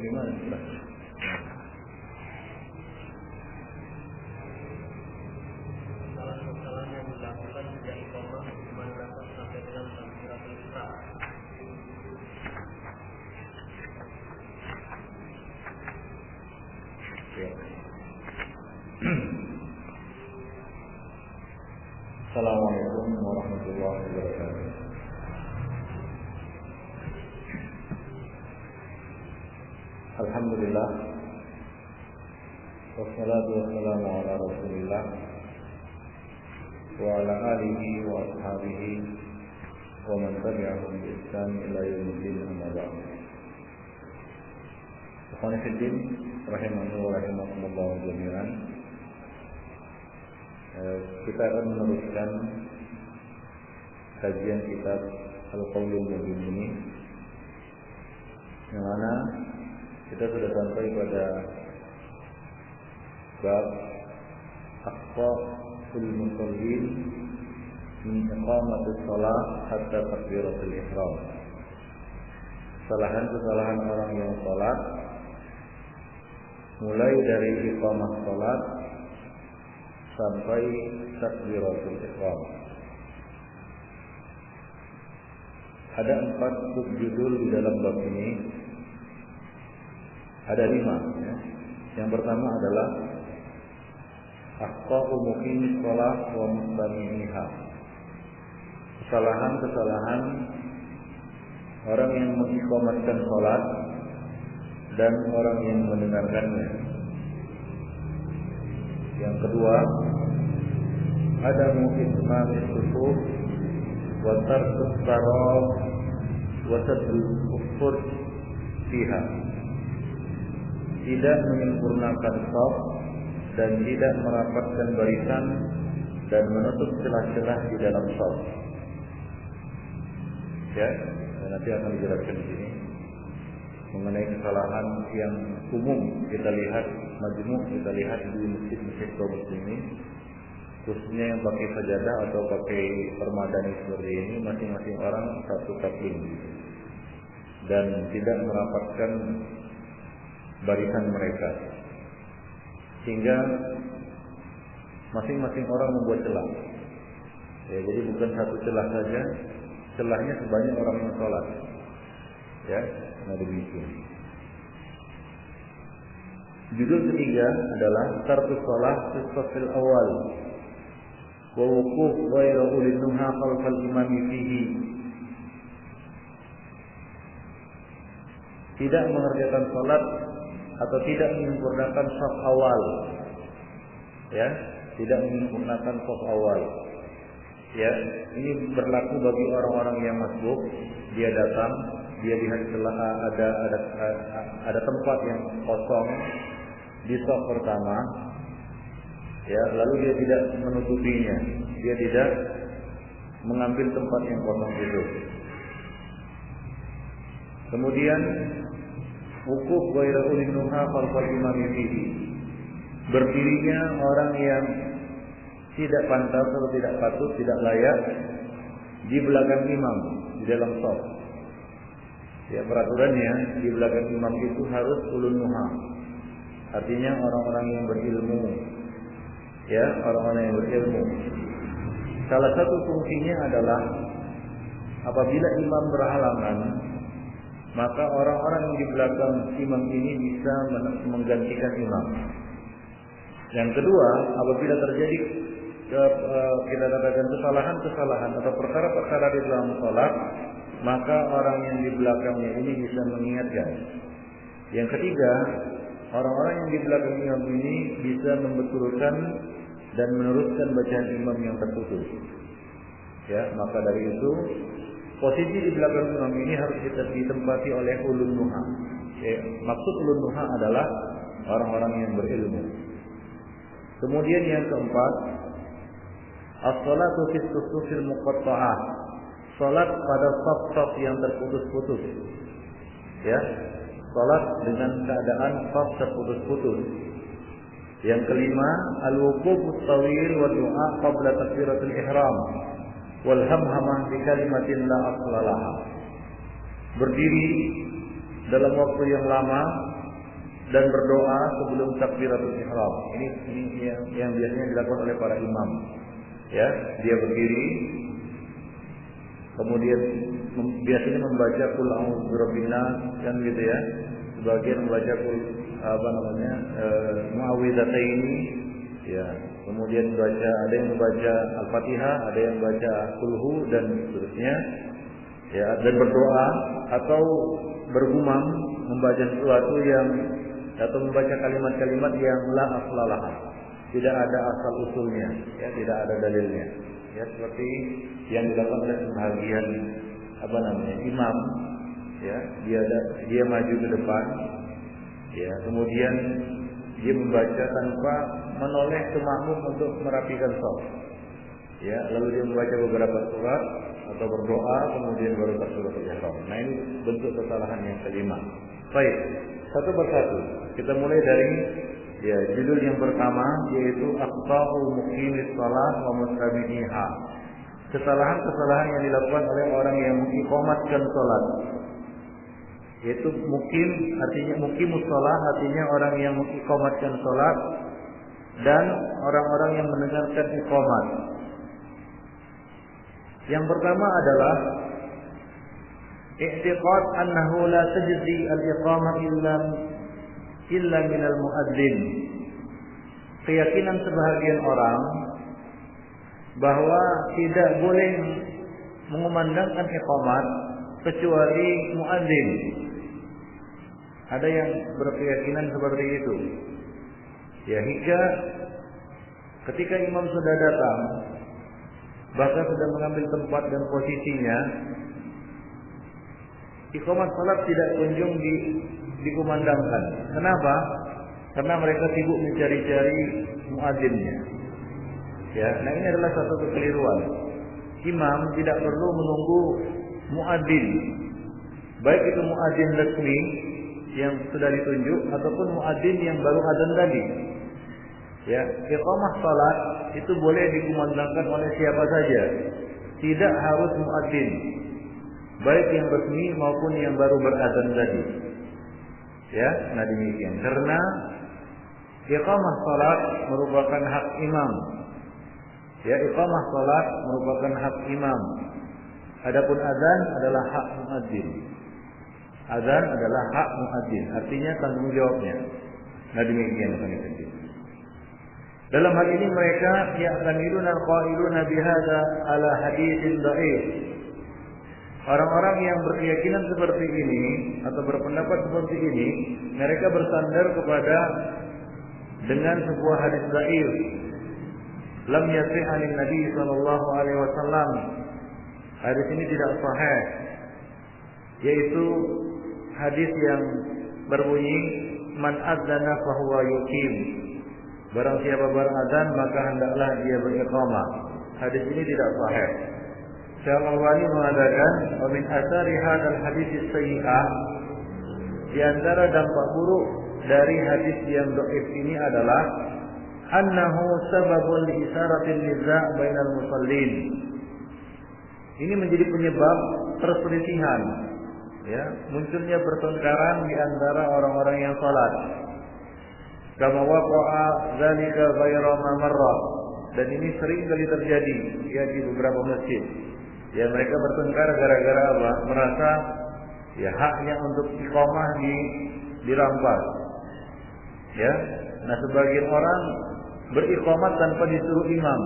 Gimana? Kesalahan yang dilakukan sejak iqamah cuma dapat sampai dengan takbiratul ihram. Assalamualaikum warahmatullahi wabarakatuh. Alhamdulillah, wassalatu wassalamu ala Rasulillah wa ala alihi wa ashabihi wa man tabi'ahum bi ihsan ila yaumil amma ba'd. Ikhwan fillah, rahimani wa rahimakumullah jami'an. Kita akan meneruskan kajian kitab Al-Qaulul Mubin ini, yang mana kita sudah sampai pada bab Aqsa'ul Musallin min iqamatis shalah hatta takbiratul ihram. Kesalahan orang yang salat mulai dari iqamah salat sampai takbiratul ihram. Ada 4 subjudul di dalam bab ini. Ada 5 ya. Yang pertama adalah akhta'u muqimis shalah wa mustami'iha. Kesalahan-kesalahan orang yang mengiqamatkan salat dan orang yang mendengarkannya. Yang kedua, ada muqimmamis sufuf wa tarkus saraf wa saddul kufur fiha. Tidak menyempurnakan shaf dan tidak merapatkan barisan dan menutup celah-celah di dalam shaf. Ya, dan nanti akan dijelaskan di sini mengenai kesalahan yang umum kita lihat, majmu' kita lihat di masjid-masjid kaum muslimin, khususnya yang pakai sajadah atau pakai permadani seperti ini, masing-masing orang satu kapling dan tidak merapatkan barisan mereka, sehingga masing-masing orang membuat celah. Ya, jadi bukan satu celah saja, celahnya sebanyak orang yang sholat. Ya, nah demikian. Judul ketiga adalah tarkus shalah fi shafil awal wa wuquf ghairu ulil nuha khalfal imami fihi. Tidak mengerjakan salat atau tidak menyempurnakan shaf awal. Ya, tidak menyempurnakan shaf awal. Ya, ini berlaku bagi orang-orang yang masbuk. Dia datang, dia lihat celah ada tempat yang kosong di shaf pertama. Ya, lalu dia tidak menutupinya. Dia tidak mengambil tempat yang kosong itu. Kemudian wukuf ghairu ulil nuha khalfal imami fihi. Berdirinya orang yang tidak pantas atau tidak patut, tidak layak di belakang imam di dalam shaf. Ya, peraturannya di belakang imam itu harus ulun nuha. Artinya orang-orang yang berilmu. Ya, orang-orang yang berilmu. Salah satu fungsinya adalah apabila imam berhalangan, maka orang-orang yang di belakang imam ini bisa menggantikan imam. Yang kedua, apabila terjadi kita katakan kesalahan-kesalahan atau perkara-perkara di dalam salat, maka orang yang di belakangnya ini bisa mengingatkan. Yang ketiga, orang-orang yang di belakang imam ini bisa membetulkan dan meneruskan bacaan imam yang terputus. Ya, maka dari itu posisi di belakang imam ini harus ditempati oleh ulun nuha. Ya, maksud ulun nuha adalah orang-orang yang berilmu. Kemudian yang keempat, as-salatu fi sufufil muqatta'ah. Salat pada shaf-shaf yang terputus-putus. Ya, salat dengan keadaan shaf terputus-putus. Yang kelima, al-wuquf tawil wa du'a qabla takbiratul ihram wal hamhamah bi kalimatin la asla laha. Berdiri dalam waktu yang lama dan berdoa sebelum takbiratul ihram. Ini yang biasanya dilakukan oleh para imam. Ya, dia berdiri, kemudian biasanya membaca qul a'udzu birabbin nas kan gitu ya. Sebagian membaca muawwidzatain ya. Kemudian ada yang membaca Al-Fatihah, ada yang membaca Qulhu dan seterusnya. Ya, dan berdoa atau bergumam membaca sesuatu atau membaca kalimat-kalimat yang la aslalaha. Tidak ada asal usulnya, ya, tidak ada dalilnya. Ya, seperti yang dilakukan oleh sebagian imam, ya, dia maju ke depan, ya, kemudian dia membaca tanpa menoleh ke makmum untuk merapikan shaf. Ya, lalu dia membaca beberapa surat atau berdoa, kemudian baru takbiratul ihram. Nah, ini bentuk kesalahan yang kelima. Baik, satu persatu. Kita mulai dari judul yang pertama, yaitu aqta'u muqimis shalah wa mustabihiha. Kesalahan-kesalahan yang dilakukan oleh orang yang mengiqamatkan salat. Yaitu muqimus shalah artinya orang yang mengiqamatkan salat dan orang-orang yang mendengarkan iqamat. Yang pertama adalah i'tiqad annahu la tajzi al-iqamah illa min al-muadzin. Keyakinan sebahagian orang bahwa tidak boleh mengumandangkan iqamat kecuali muadzin. Ada yang berkeyakinan seperti itu. Ya, hingga ketika imam sudah datang, bahkan sudah mengambil tempat dan posisinya, iqamat salat tidak kunjung dikumandangkan. Kenapa? Karena mereka sibuk mencari-cari muadzinnya. Ya, nah ini adalah satu kekeliruan. Imam tidak perlu menunggu muadzin, baik itu muadzin resmi yang sudah ditunjuk ataupun muadzin yang baru adzan tadi. Ya, iqamah salat itu boleh dikumandangkan oleh siapa saja, tidak harus muadzin, baik yang resmi maupun yang baru beradzan tadi. Ya, nah demikian. Karena iqamah salat merupakan hak imam. Ya, iqamah salat merupakan hak imam. Adapun azan adalah hak muadzin. Azan adalah hak muadzin, artinya tanggung jawabnya. Nah demikian teman-teman. Dalam hal ini mereka ya'tamiluna al-qailuna bihadza ala haditsin dhaif. Orang-orang yang berkeyakinan seperti ini atau berpendapat seperti ini, mereka bersandar kepada dengan sebuah hadis dhaif. Lam yasih 'an Nabi sallallahu alaihi wasallam. Hadis ini tidak sahih. Yaitu hadis yang berbunyi man adzana fahuwa yuqim. Barang siapa berazan maka hendaklah dia beriqamah. Hadis ini tidak sahih. Syekh Al-Albani mengatakan, "Wa min athari hadzal hadis as-sayyi'ah." Di antara dampak buruk dari hadis yang dhaif ini adalah annahu sababun li isaratil niza' bainal musallin. Ini menjadi penyebab perselisihan, ya, munculnya pertengkaran di antara orang-orang yang salat. Kama waqa'a dzalika ghayra ma marra. Dan ini sering kali terjadi ya di beberapa masjid. Ya, mereka bertengkar gara-gara apa? Merasa ya haknya untuk iqamah dirampas. Ya. Nah, sebagian orang beriqamat tanpa disuruh imam.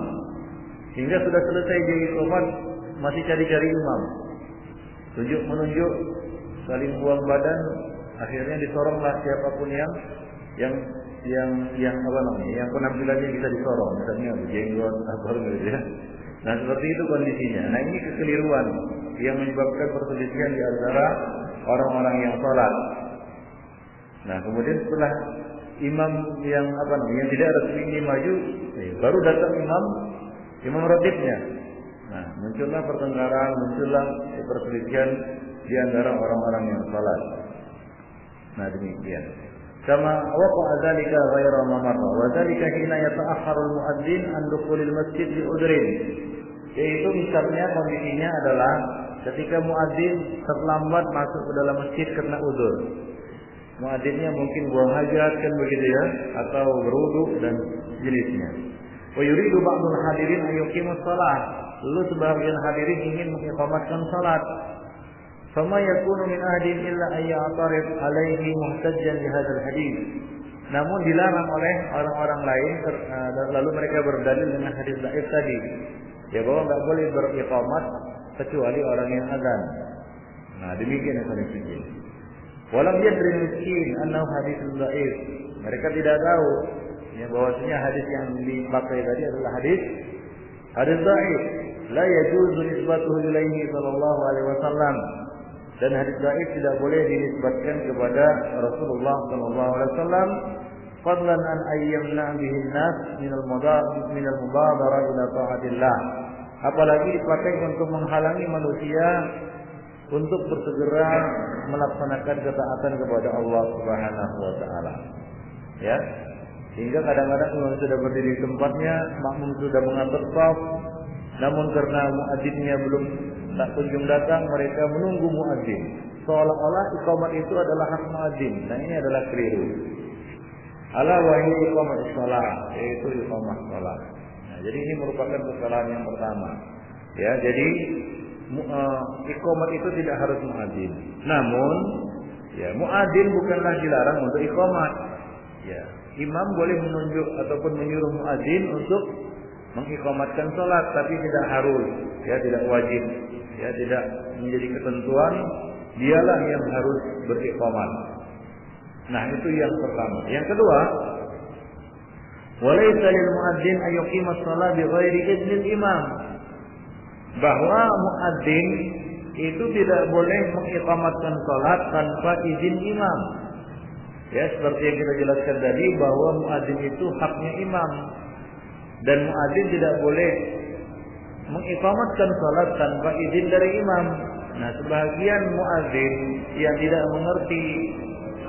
Hingga sudah selesai dia iqamat masih cari-cari imam. Tunjuk-menunjuk, saling buang badan, akhirnya disoronglah siapapun yang yang penampilannya bisa disorong, misalnya jenggot apa gitu ya. Nah, seperti itu kondisinya. Nah, ini kekeliruan yang menyebabkan perselisihan di antara orang-orang yang salat. Nah, kemudian setelah imam yang tidak resmi ini maju, baru datang imam ratibnya. Nah, muncullah pertengkaran, muncullah perselisihan di antara orang-orang yang salat. Nah, demikian. Kama waqa'a dzalika ghayra ma marra wa dzalika hina yata'akhkharu al-mu'adzin an dukhulil masjid li udhrin. Yaitu misalnya kondisinya adalah ketika muadzin terlambat masuk ke dalam masjid karena udzur. Muadzinnya mungkin buang hajat kan begitu ya, atau berwudu dan jenisnya. Wa yuridu ba'dul hadirin an yuqimus shalah. Lalu sebagian hadirin ingin mengiqamatkan salat. Fama yakunu min ahadin illa ay ya'tarif alaihi muhtajjan li hadzal hadits. Namun dilarang oleh orang-orang lain lalu mereka berdalil dengan hadis dhaif tadi. Ya bahwa enggak boleh beriqamat kecuali orang yang azan. Nah, demikian yang kami fikir. Walam yadri miskin annahu haditsun dhaif. Mereka tidak tahu ya bahwasanya hadis yang dipakai tadi adalah hadis dhaif. La yajuzu nisbatuhu ilaihi sallallahu alaihi wasallam. Dan hadis dhaif tidak boleh dinisbatkan kepada Rasulullah sallallahu alaihi wasallam fadlan an ayyamna bihi an-nas min al-mubadara ila ta'atillah. Apalagi dipakai untuk menghalangi manusia untuk bersegera melaksanakan ketaatan kepada Allah Subhanahu wa taala. Ya. Sehingga kadang-kadang imam sudah berdiri di tempatnya, makmum sudah mengatur shaf, namun karena muadzinnya belum tak kunjung datang, mereka menunggu muadzin. Seolah-olah iqamat itu adalah hak muadzin. Nah, ini adalah keliru. Ala wa hiya iqamat shalah, yaitu iqamah shalah. Nah, jadi ini merupakan kesalahan yang pertama. Ya, jadi iqamat itu tidak harus muadzin. Namun, ya muadzin bukanlah dilarang untuk iqamat. Ya, imam boleh menunjuk ataupun menyuruh muadzin untuk mengiqamatkan salat, tapi tidak harus, ya tidak wajib, ya tidak menjadi ketentuan dialah yang harus beriqamat. Nah, itu yang pertama. Yang kedua, walaysa lil muadzin ay yuqima shalah bi ghairi idznil imam. Bahwa muadzin itu tidak boleh mengiqamatkan salat tanpa izin imam. Ya, seperti yang kita jelaskan tadi bahwa muadzin itu haknya imam. Dan muadzin tidak boleh mengiqamatkan salat tanpa izin dari imam. Nah, sebagian muadzin yang tidak mengerti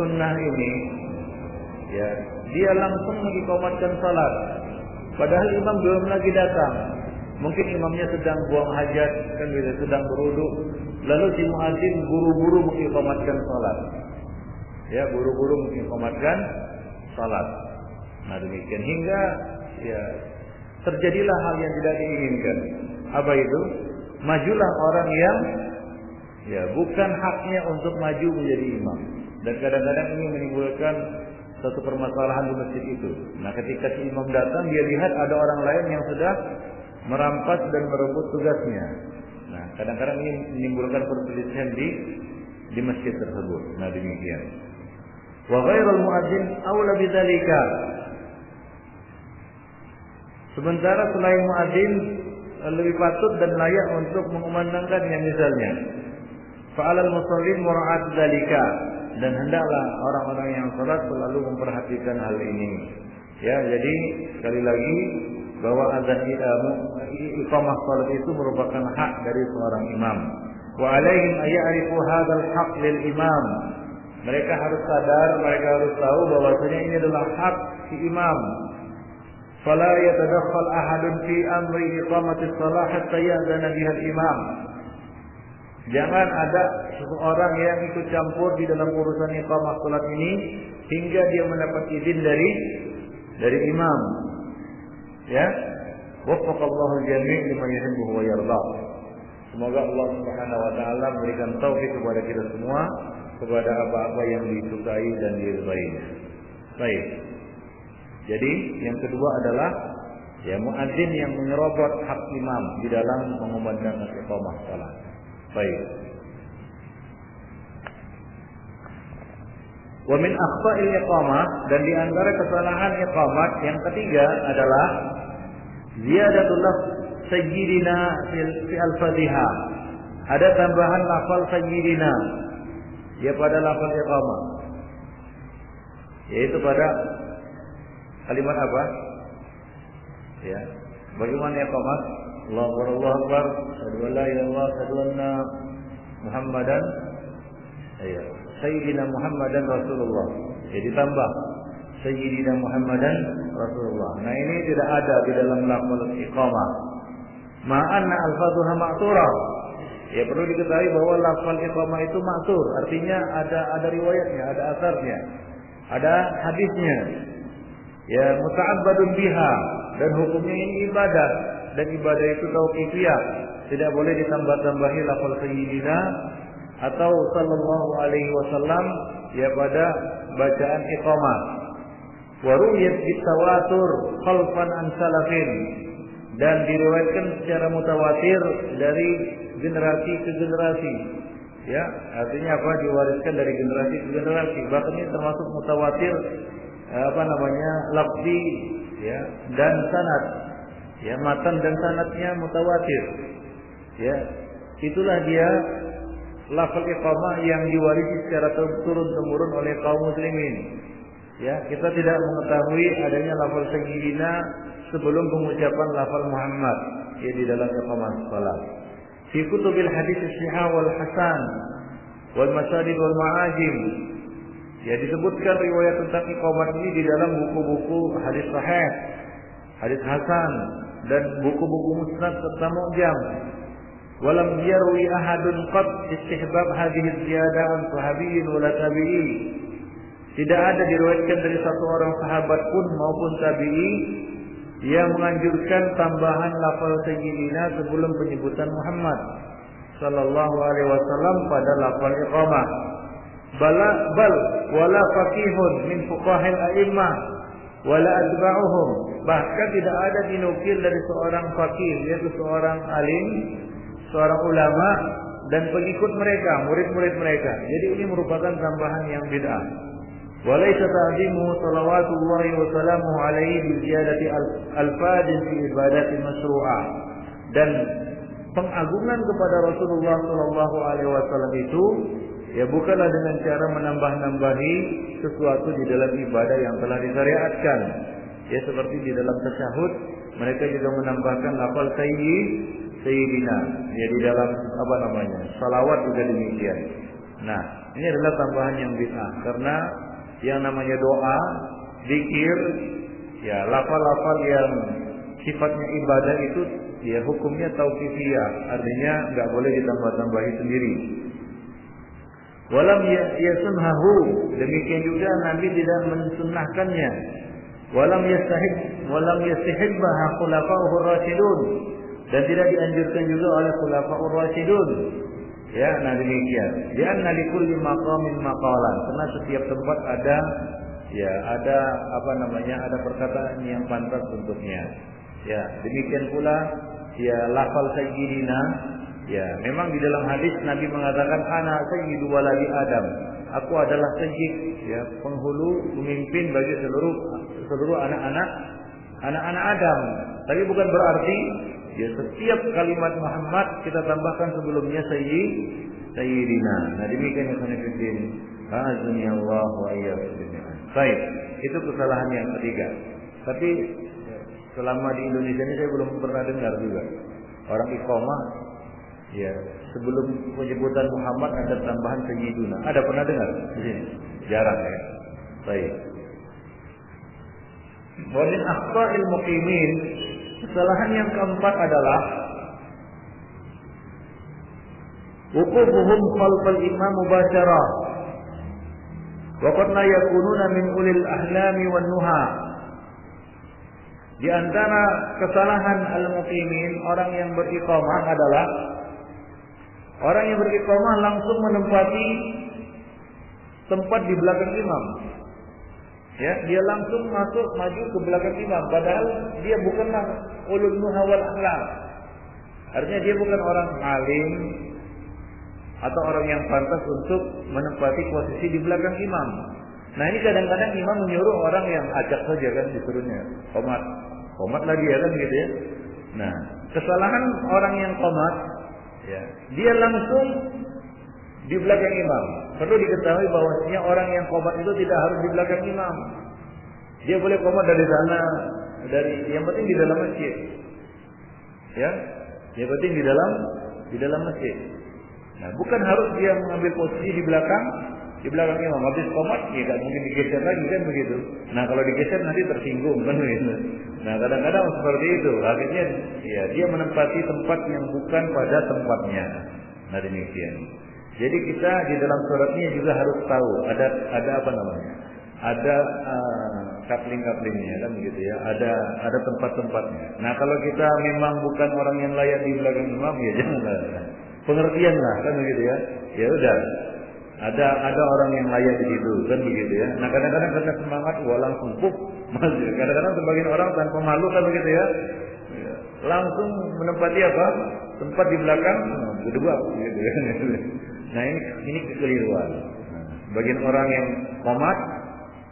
sunnah ini, ya, dia langsung mengiqamatkan salat. Padahal imam belum lagi datang. Mungkin imamnya sedang buang hajat, kan sedang berwudu. Lalu si muadzin buru-buru mengiqamatkan salat. Ya, buru-buru mengiqamatkan salat. Nah, demikian hingga ya terjadilah hal yang tidak diinginkan. Apa itu? Majulah orang yang ya bukan haknya untuk maju menjadi imam. Dan kadang-kadang ini menimbulkan satu permasalahan di masjid itu. Nah, ketika si imam datang, dia lihat ada orang lain yang sudah merampas dan merebut tugasnya. Nah, kadang-kadang ini menimbulkan perselisihan di masjid tersebut. Nah, demikian. Wa ghairul muadzin aula bidzalika. Sementara selain muadzin lebih patut dan layak untuk mengumandangkannya misalnya. Fa'alal musallin mura'at dzalika, dan hendaklah orang-orang yang salat selalu memperhatikan hal ini. Ya, jadi sekali lagi bahwa azan iqamah salat itu merupakan hak dari seorang imam. Wa alaihim ayya'rifu hadzal haqq lil imam. Mereka harus sadar, mereka harus tahu bahwasanya ini adalah hak si imam. Fala yatadakhal ahadun fi amri iqamati shalah hatta ya'zana biha al-imam. Jangan ada seseorang yang ikut campur di dalam urusan iqamah salat ini hingga dia mendapat izin dari imam. Ya. Waffaqallahu al-jami' liman yuhibbu wa yarda. Semoga Allah Subhanahu wa taala memberikan taufik kepada kita semua kepada apa-apa yang disukai dan diridhai. Baik. Jadi yang kedua adalah ya muadzin yang menyerobot hak imam di dalam mengumandangkan iqamah salat. Baik. Wa min akhta'il iqamah, dan di antara kesalahan iqamat yang ketiga adalah ziyadatul lafz sayyidina fi al-Fatihah. Ada tambahan lafal sayyidina ya pada lafal iqamah. Yaitu pada kalimat apa? Ya. Bagaimana iqamah? Allahu Akbar, asyhadu an la ilaha illallah, asyhadu anna Muhammadan Sayyidina Muhammadan Rasulullah. Jadi tambah Sayyidina Muhammadan Rasulullah. Nah, ini tidak ada di dalam lafaz iqamah. Ma'anna al-fadhuha ma'thurah. Ya perlu diketahui bahwa lafal iqamah itu maksur, artinya ada riwayatnya, ada asarnya, ada hadisnya. Ya muta'abbadun biha, dan hukumnya ini ibadah, dan ibadah itu tauqifiyah. Tidak boleh ditambah-tambahi lafal sayyidina atau sallallahu alaihi wasallam ya pada bacaan iqamah. Wa ru'yat bitawatur khalfan an salafin, dan diriwayatkan secara mutawatir dari generasi ke generasi. Ya, artinya apa? Diwariskan dari generasi ke generasi. Bahkan ini termasuk mutawatir lafzi ya dan sanad. Ya, matan dan sanadnya mutawatir. Ya, itulah dia lafal iqamah yang diwarisi secara turun-temurun oleh kaum muslimin. Ya, kita tidak mengetahui adanya lafal sayyidina sebelum pengucapan lafal Muhammad ya di dalam iqamah salat. Fi kutubil hadis as-sihah wal hasan wal masadid wal ma'ajim. Ya, disebutkan riwayat tentang iqamah ini di dalam buku-buku hadis sahih, hadis hasan, dan buku-buku musnad serta mu'jam. Walam yarwi ahadun qad istihbab hadhihi ziyadah an sahabiyyin wala tabi'i. Tidak ada diriwayatkan dari satu orang sahabat pun maupun tabi'i yang menganjurkan tambahan lafal sayyidina sebelum penyebutan Muhammad sallallahu alaihi wasallam pada lafal iqamah. Bal wala faqihun min fuqahil a'immah wala atba'uhum. Bahkan tidak ada dinukil dari seorang faqih, yaitu seorang alim, seorang ulama dan pengikut mereka, murid-murid mereka. Jadi ini merupakan tambahan yang bid'ah. Walaysa ta'zimuhu salawatullahi wa salamuhu alaihi bi ziyadati al-fadin fi ibadati masyru'ah. Dan pengagungan kepada Rasulullah sallallahu alaihi wasallam itu ya bukanlah dengan cara menambah-nambahi sesuatu di dalam ibadah yang telah disyariatkan. Ya seperti di dalam tasyahud mereka juga menambahkan lafal sayyidina ya di dalam salawat juga demikian. Nah, ini adalah tambahan yang bid'ah karena yang namanya doa, zikir, ya lafal-lafal yang sifatnya ibadah itu ya hukumnya tauqifiyah, artinya enggak boleh ditambah-tambahi sendiri. Walam yasunnahu, demikian juga Nabi tidak mensunnahkannya. Walam yastahibbaha khulafa'ur rasyidun, dan tidak dianjurkan juga oleh khulafa'ur rasyidun. Ya, nah demikian. Lianna likulli maqamin maqalan, karena setiap tempat ada ada perkataan yang pantas untuknya. Ya, demikian pula ya lafal sayyidina. Ya, memang di dalam hadis Nabi mengatakan ana sayyidu waladi Adam. Aku adalah sayyid, ya, penghulu, pemimpin bagi seluruh anak-anak Adam. Tapi bukan berarti ya setiap kalimat Muhammad kita tambahkan sebelumnya sayyidina. Nah, demikian yang sanifidin. Azani Allah wa iyyakum. Baik, itu kesalahan yang ketiga. Tapi selama di Indonesia ini saya belum pernah dengar juga orang iqamah ya sebelum penyebutan Muhammad ada tambahan sayyiduna. Ada pernah dengar di sini? Jarang ya. Baik. Wa min akhta'il muqimin, kesalahan yang keempat adalah wuqufuhum khalfal imam mubasyarah. Wa qad la yakununa min ulil ahlami wan nuha. Di antara kesalahan al-muqimin, orang yang beriqamah adalah orang yang beriqamah langsung menempati tempat di belakang imam. Ya, dia langsung maju ke belakang imam, padahal dia bukanlah ulul nuha wal ahlam. Artinya dia bukan orang alim atau orang yang pantas untuk menempati posisi di belakang imam. Nah, ini kadang-kadang imam menyuruh orang yang ajak saja kan disuruhnya. Qomat lah dia kan gitu ya. Nah, kesalahan orang yang qomat ya, dia langsung di belakang imam. Perlu diketahui bahwasanya orang yang qomat itu tidak harus di belakang imam. Dia boleh qomat dari sana, yang penting di dalam masjid. Ya, yang penting di dalam masjid. Nah, bukan harus dia mengambil posisi di belakang imam. Habis qomat ya enggak mungkin digeser lagi kan begitu. Nah, kalau digeser nanti tersinggung kan begitu. Nah, kadang-kadang seperti itu. Akhirnya ya dia menempati tempat yang bukan pada tempatnya. Nah demikian. Jadi kita di dalam suratnya juga harus tahu ada apa namanya? Ada kapling-kaplingnya kan begitu ya. Ada tempat-tempatnya. Nah, kalau kita memang bukan orang yang layak di belakang imam ya janganlah. Pengertian lah kan begitu ya. Ya udah. Ada orang yang layak di situ kan begitu ya. Nah, kadang-kadang karena semangat langsung puk. Kadang-kadang sebagian orang tanpa malu kan begitu ya. Langsung menempati apa? Tempat di belakang berdua gitu ya. Nah, ini kekeliruan. Bagian orang yang qomat,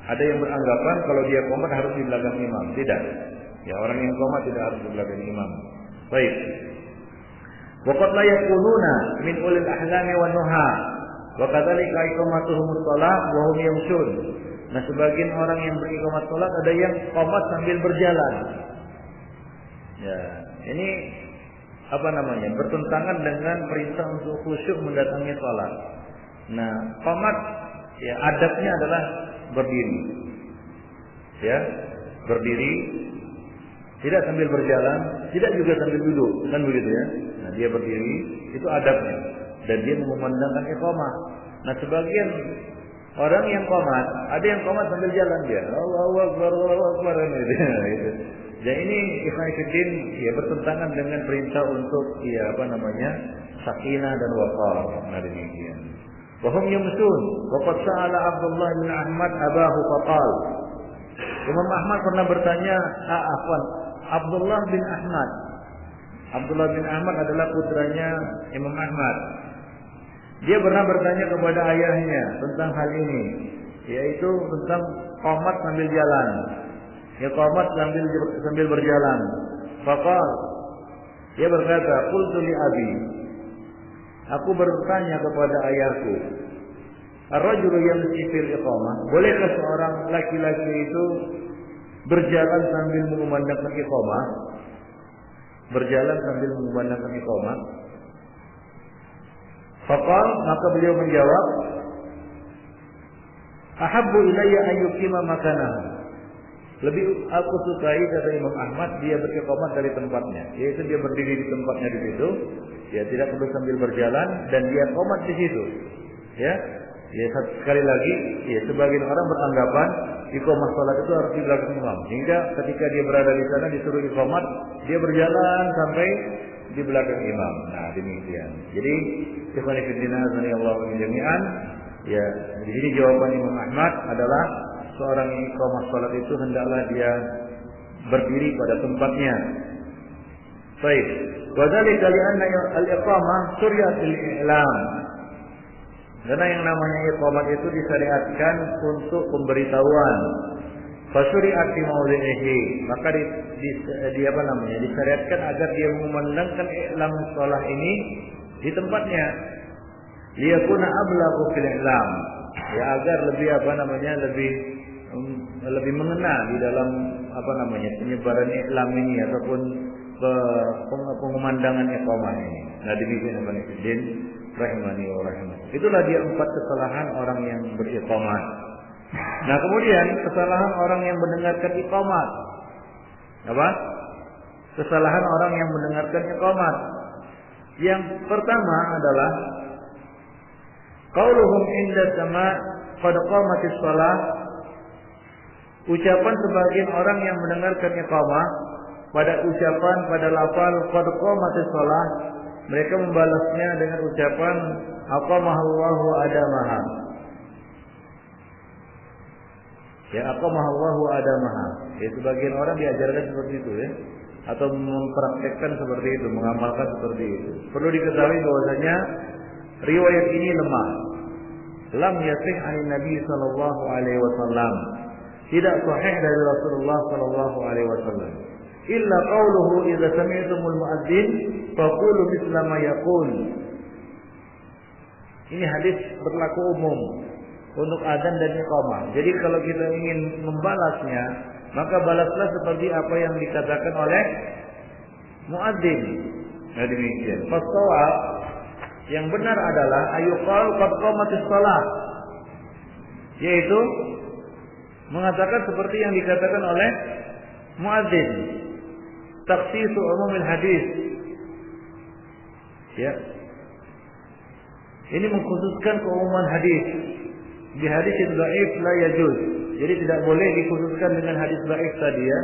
ada yang beranggapan kalau dia qomat harus di belakang imam. Tidak. Ya, orang yang qomat tidak harus di belakang imam. Baik. Waqad la yakununa min ulil ahlami wan nuha. Wa kadzalika iqamatuhumus shalah wa hum yamshun. Nah, sebagian orang yang beriqamat salat ada yang qomat sambil berjalan. Ya, ini apa namanya? Bertentangan dengan perintah untuk khusyuk mendatangi salat. Nah, qomat ya adabnya adalah berdiri. Ya, berdiri, tidak sambil berjalan, tidak juga sambil duduk, kan begitu ya. Nah, dia berdiri, itu adabnya. Dan dia memandangkan iqamah. Nah, sebagian orang yang qomat, ada yang qomat sambil jalan dia. Allahu Akbar, Allahu Akbar gitu. Dan ini ikhwan fillah ya bertentangan dengan perintah untuk ya apa namanya? Sakinah dan waqar. Nah, demikian. Wa hum yumsun wa qad sa'ala Abdullah bin Ahmad abahu faqal. Imam Ahmad pernah bertanya, Abdullah bin Ahmad. Abdullah bin Ahmad adalah putranya Imam Ahmad. Dia pernah bertanya kepada ayahnya tentang hal ini, yaitu tentang qomat sambil jalan. Ya, qomat sambil berjalan. Faqal, dia berkata, qultu li abi. Aku bertanya kepada ayahku, ar-rajulu yamshi fil iqamah, bolehkah seorang laki-laki itu berjalan sambil mengumandangkan iqamah? Berjalan sambil mengumandangkan iqamah. Faqal, maka beliau menjawab, ahabbu ilayya an yuqima makanahu. Lebih aku sukai, kata Imam Ahmad, dia beriqamah dari tempatnya, yaitu dia berdiri di tempatnya di situ, ya tidak perlu sambil berjalan dan dia qomat di situ. Ya, sekali lagi, ya sebagian orang beranggapan iqamah salat itu harus di belakang imam, hingga ketika dia berada di sana disuruh iqamat, dia berjalan sampai di belakang imam. Nah, demikian. Jadi, ikhwan fillah radhiyallahu jami'an, ya di sini jawaban Imam Ahmad adalah seorang yang iqamah salat itu hendaklah dia berdiri pada tempatnya. Baik. Wa dzalika li'anna al-iqamah suryatul i'lam. Karena yang namanya iqamah itu disyariatkan untuk pemberitahuan. Fasyuri'at fi mawdhi'ihi, maka disyariatkan agar dia memandangkan i'lam shalah ini di tempatnya. Liyakuna ablaghu fil i'lam. Ya, agar lebih mengena di dalam penyebaran i'lam ini ataupun pengumandangan iqamah ini. Nah, demikian Ibnu Fiddin rahimani wa rahimahu. Itulah dia 4 kesalahan orang yang beriqamah. Nah, kemudian kesalahan orang yang mendengarkan iqamah. Apa? Kesalahan orang yang mendengarkan iqamah. Yang pertama adalah qauluhum inda sama' qad qamatis shalah. Ucapan sebagian orang yang mendengarkan iqamah pada lafal qad qamatis shalah, mereka membalasnya dengan ucapan aqamahallahu adamaha. Ya, aqamahallahu adamaha. Ya, sebagian orang diajarkan seperti itu ya, atau mempraktekkan seperti itu, mengamalkan seperti itu. Perlu diketahui bahwasanya riwayat ini lemah. Lam yasih an Nabi sallallahu alaihi wasallam. Tidak sahih dari Rasulullah sallallahu alaihi wasallam. Illa qauluhu idza sami'tumul muadzin faqulu mithla ma yaqul. Ini hadis berlaku umum untuk adzan dan iqamah. Jadi kalau kita ingin membalasnya, maka balaslah seperti apa yang dikatakan oleh muadzin. Nah, demikian. Fashawab yang benar adalah ayuqal qad qamatis shalah, yaitu mengatakan seperti yang dikatakan oleh muadzin. Takhsisu umumil hadis. Ya. Ini mengkhususkan keumuman hadis. Di hadis yang dhaif la yajuz. Jadi tidak boleh dikhususkan dengan hadis dhaif tadi ya.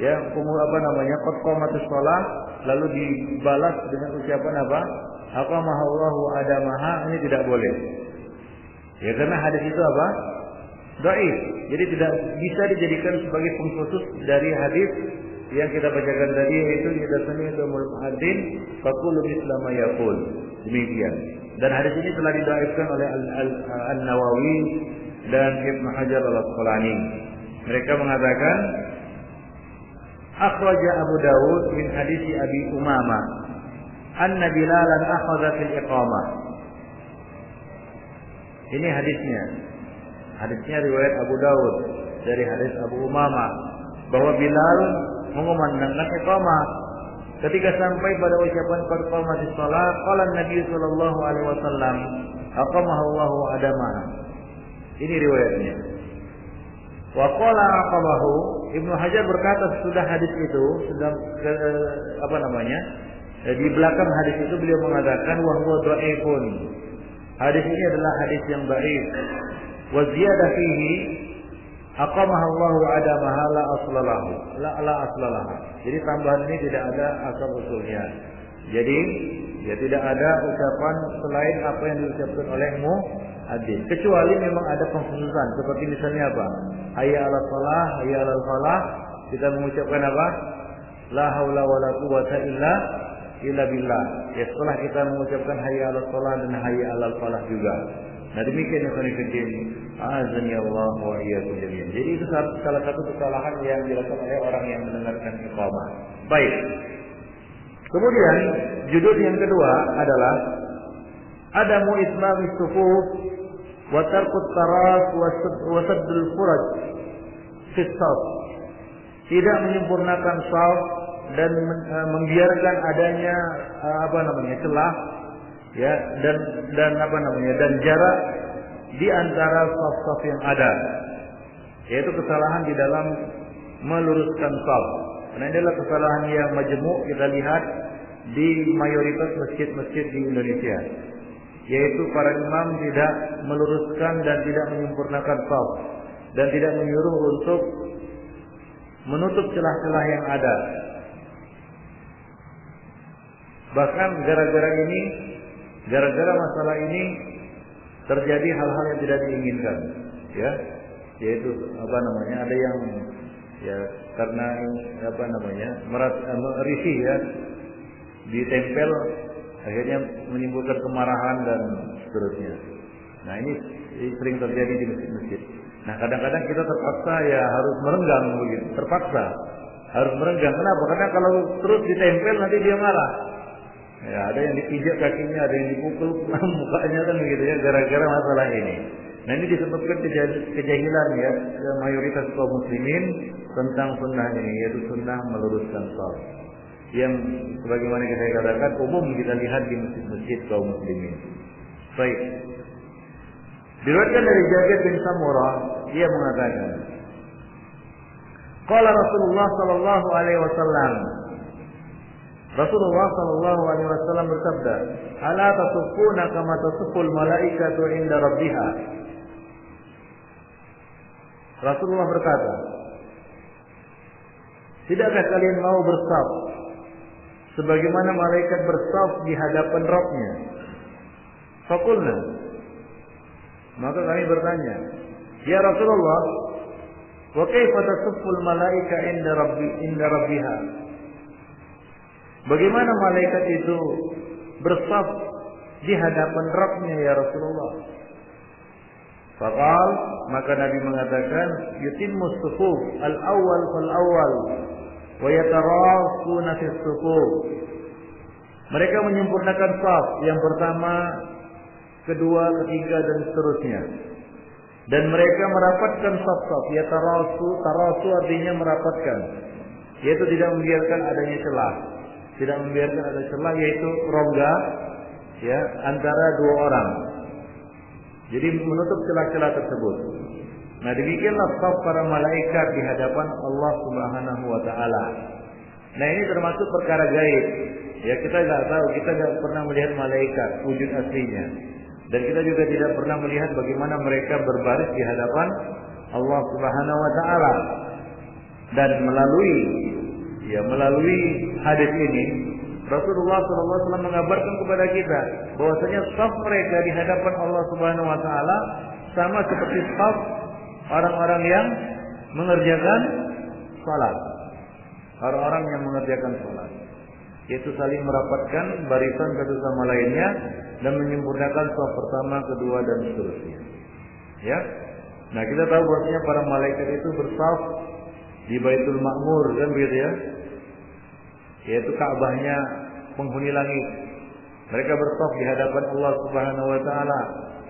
Ya, qad qamatus shalah lalu dibalas dengan ucapan apa? Aqamahallahu adamaha, ini tidak boleh. Ya, karena hadis itu apa? Dhaif. Jadi tidak bisa dijadikan sebagai pengkhusus dari hadis yang kita bacakan tadi, yaitu idza sami'tum al-mu'adzin faqulu mithla ma yaqul. Demikian. Dan hadis ini telah didhaifkan oleh An-Nawawi dan Ibnu Hajar Al-Asqalani. Mereka mengatakan akhraja Abu Dawud min hadis Abi Umamah anna Bilalan akhadha fil iqamah. Ini hadisnya. Hadisnya riwayat Abu Dawud dari hadis Abu Umamah bahwa Bilal mengumandangkan iqamah. Ketika sampai pada ucapan qad qamatis shalah, qala Nabi sallallahu alaihi wasallam, aqamahallahu adamaha. Ini riwayatnya. Wa qala aqabahu, Ibnu Hajar berkata sesudah hadis itu, sudah di belakang hadis itu beliau mengatakan wa huwa dhaifun. Hadis ini adalah hadis yang dhaif. Wa ziyadah fihi aqamahallahu adamaha la aslalahu. La aslalah. Jadi tambahan ini tidak ada asal usulnya. Jadi ya tidak ada ucapan selain apa yang diucapkan oleh muadzin. Kecuali memang ada pengkhususan. Seperti misalnya apa? Hayya 'alas shalah, hayya 'alal falah. Kita mengucapkan apa? La haula wala quwwata illa billah. Ya, setelah kita mengucapkan hayya 'alas shalah dan hayya 'alal falah juga. Nah, demikian yang kami fikir. Azani Allah wa iyyakum jami'an. Jadi itu salah satu kesalahan yang dilakukan oleh orang yang mendengarkan iqamah. Baik. Kemudian judul yang kedua adalah adamu itmamis sufuf wa tarkut taras wa saddul furaj fi shaf. Tidak menyempurnakan shaf dan membiarkan adanya celah ya dan jarak di antara shaf-shaf yang ada. Yaitu kesalahan di dalam meluruskan shaf. Karena ini adalah kesalahan yang majmu' kita lihat di mayoritas masjid-masjid di Indonesia. Yaitu para imam tidak meluruskan dan tidak menyempurnakan shaf dan tidak menyuruh untuk menutup celah-celah yang ada. Bahkan gara-gara masalah ini terjadi hal-hal yang tidak diinginkan, ya, yaitu ada yang ya karena risih ya ditempel akhirnya menimbulkan kemarahan dan seterusnya. Nah, ini sering terjadi di masjid-masjid. Nah, kadang-kadang kita terpaksa ya harus merenggang begitu, terpaksa harus merenggang. Kenapa? Karena kalau terus ditempel nanti dia marah. Ya, ada yang dipijak kakinya, ada yang dipukul mukanya kan begitu ya, gara-gara masalah ini. Nah, ini disebabkan kejahilan ya mayoritas kaum muslimin tentang sunnah ini, yaitu sunnah meluruskan shaf. Yang sebagaimana kita katakan umum kita lihat di masjid-masjid kaum muslimin. Baik. Diriwayatkan dari Jabir bin Samurah, dia mengatakan, qala Rasulullah sallallahu alaihi wasallam, Rasulullah sallallahu alaihi wasallam bersabda, "Ala tasuffuna kama tasufful malaikatu inda rabbiha." Rasulullah berkata, "Tidakkah kalian mau bersaf sebagaimana malaikat bersaf di hadapan Rabb-Nya?" Faqulna, maka kami bertanya, "Ya Rasulullah, wa kaifa tasufful malaika inda rabbiha?" Bagaimana malaikat itu bersaf di hadapan Rabb-Nya ya Rasulullah? Faqal, maka Nabi mengatakan, yutimmu sufuf al-awwal fal-awwal wa yatarasuna fi sufuf. Mereka menyempurnakan saf yang pertama, kedua, ketiga dan seterusnya. Dan mereka merapatkan saf-saf, tarasu artinya merapatkan. Yaitu tidak membiarkan adanya celah. Tidak membiarkan ada celah, yaitu rongga ya antara dua orang. Jadi menutup celah-celah tersebut. Nah, demikianlah saf para malaikat di hadapan Allah Subhanahu wa taala. Nah, ini termasuk perkara gaib. Ya, kita enggak tahu, kita enggak pernah melihat malaikat wujud aslinya. Dan kita juga tidak pernah melihat bagaimana mereka berbaris di hadapan Allah Subhanahu wa taala. Dan melalui hadis ini Rasulullah SAW mengabarkan kepada kita bahwasanya shaf mereka di hadapan Allah Subhanahu wa taala sama seperti shaf orang-orang yang mengerjakan salat. Orang-orang yang mengerjakan salat, yaitu saling merapatkan barisan satu sama lainnya dan menyempurnakan shaf pertama, kedua dan seterusnya. Ya. Nah, kita tahu bahwasanya para malaikat itu bersaf di Baitul Ma'mur, kan begitu ya? Yaitu Ka'bahnya penghuni langit. Mereka bersaf di hadapan Allah Subhanahu wa taala.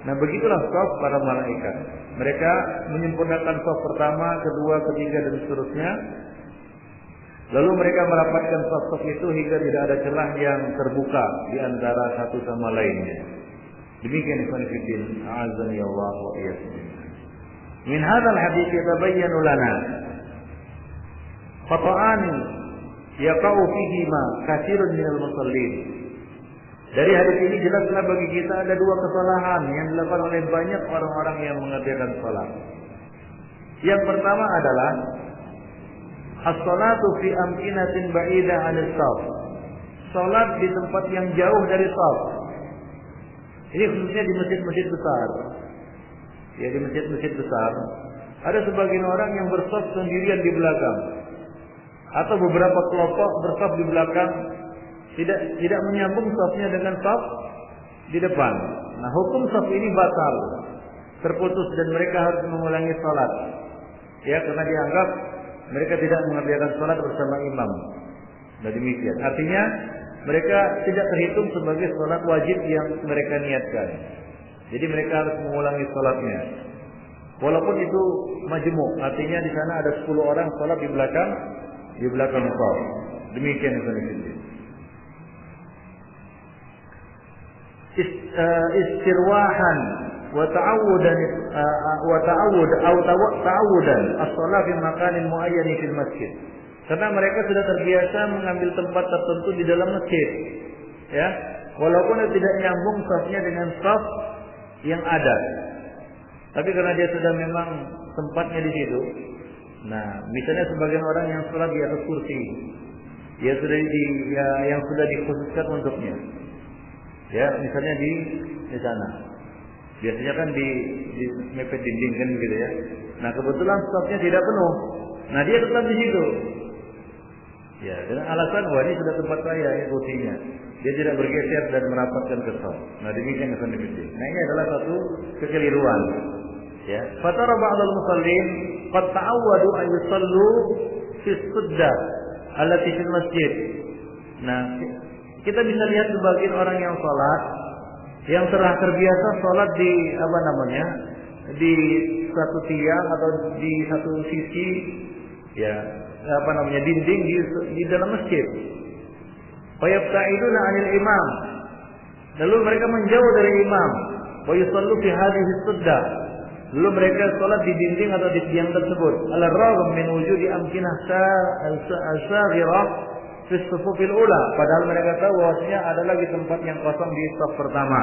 Nah, begitulah shaf para malaikat. Mereka menyempurnakan shaf pertama, kedua, ketiga dan seterusnya. Lalu mereka merapatkan shaf-shaf itu hingga tidak ada celah yang terbuka di antara satu sama lainnya. Demikian ikhwan fillah, a'azzani Allah wa iyyakum. Min hadzal hadits yatabayyanu lana khata'an yaqa'u fihi ma katsirun minal musallin. Dari hadis ini jelaslah bagi kita ada dua kesalahan yang dilakukan oleh banyak orang-orang yang mengerjakan salat. Yang pertama adalah as-salatu fi amkinatin ba'idah 'anil shaf. Salat di tempat yang jauh dari shaf. Ini khususnya di masjid-masjid besar. Ya, di masjid-masjid besar ada sebagian orang yang bersaf sendirian di belakang, atau beberapa kelompok bersaf di belakang, tidak menyambung shafnya dengan shaf di depan. Nah, hukum shaf ini batal, terputus dan mereka harus mengulangi salat. Ya, karena dianggap mereka tidak mengerjakan salat bersama imam. Nah, demikian. Artinya mereka tidak terhitung sebagai salat wajib yang mereka niatkan. Jadi mereka harus mengulangi salatnya. Walaupun itu majmu', artinya di sana ada 10 orang salat di belakang shaf. Demikian yang saya istirwahan wa ta'awudan as-shalah fi makanin muayyan fil masjid. Karena mereka sudah terbiasa mengambil tempat tertentu di dalam masjid. Ya, walaupun tidak nyambung shafnya dengan shaf yang ada. Tapi karena dia sudah memang tempatnya di situ. Nah, misalnya sebagian orang yang salat di atas kursi, yang sudah dikhususkan untuknya. Ya, misalnya di sana. Biasanya kan di mepet dinding kan begitu ya. Nah, kebetulan stopnya tidak penuh. Nah, dia tetap di situ. Ya, dengan alasan wah ini sudah tempat saya, ini kursinya. Dia tidak bergeser dan merapatkan ke stop. Nah, demikian kesan demikian. Nah, ini adalah satu kekeliruan. Ya, fatara ba'dal musallin qad ta'awwadu an yusallu fi suddah allati fil masjid. Nah, kita bisa lihat sebagian orang yang salat yang telah terbiasa salat di di satu tiang atau di satu sisi dinding di dalam masjid. Wa yabta'iduna 'anil imam. Lalu mereka menjauh dari imam. Wa yusallu fi hadhihi suddah. Lalu mereka salat di dinding atau di tiang tersebut. Al-ragham min wujudi amkinah al-saghirah fi as-sufufil ula. Padahal mereka tahu bahwasanya ada lagi tempat yang kosong di saf pertama.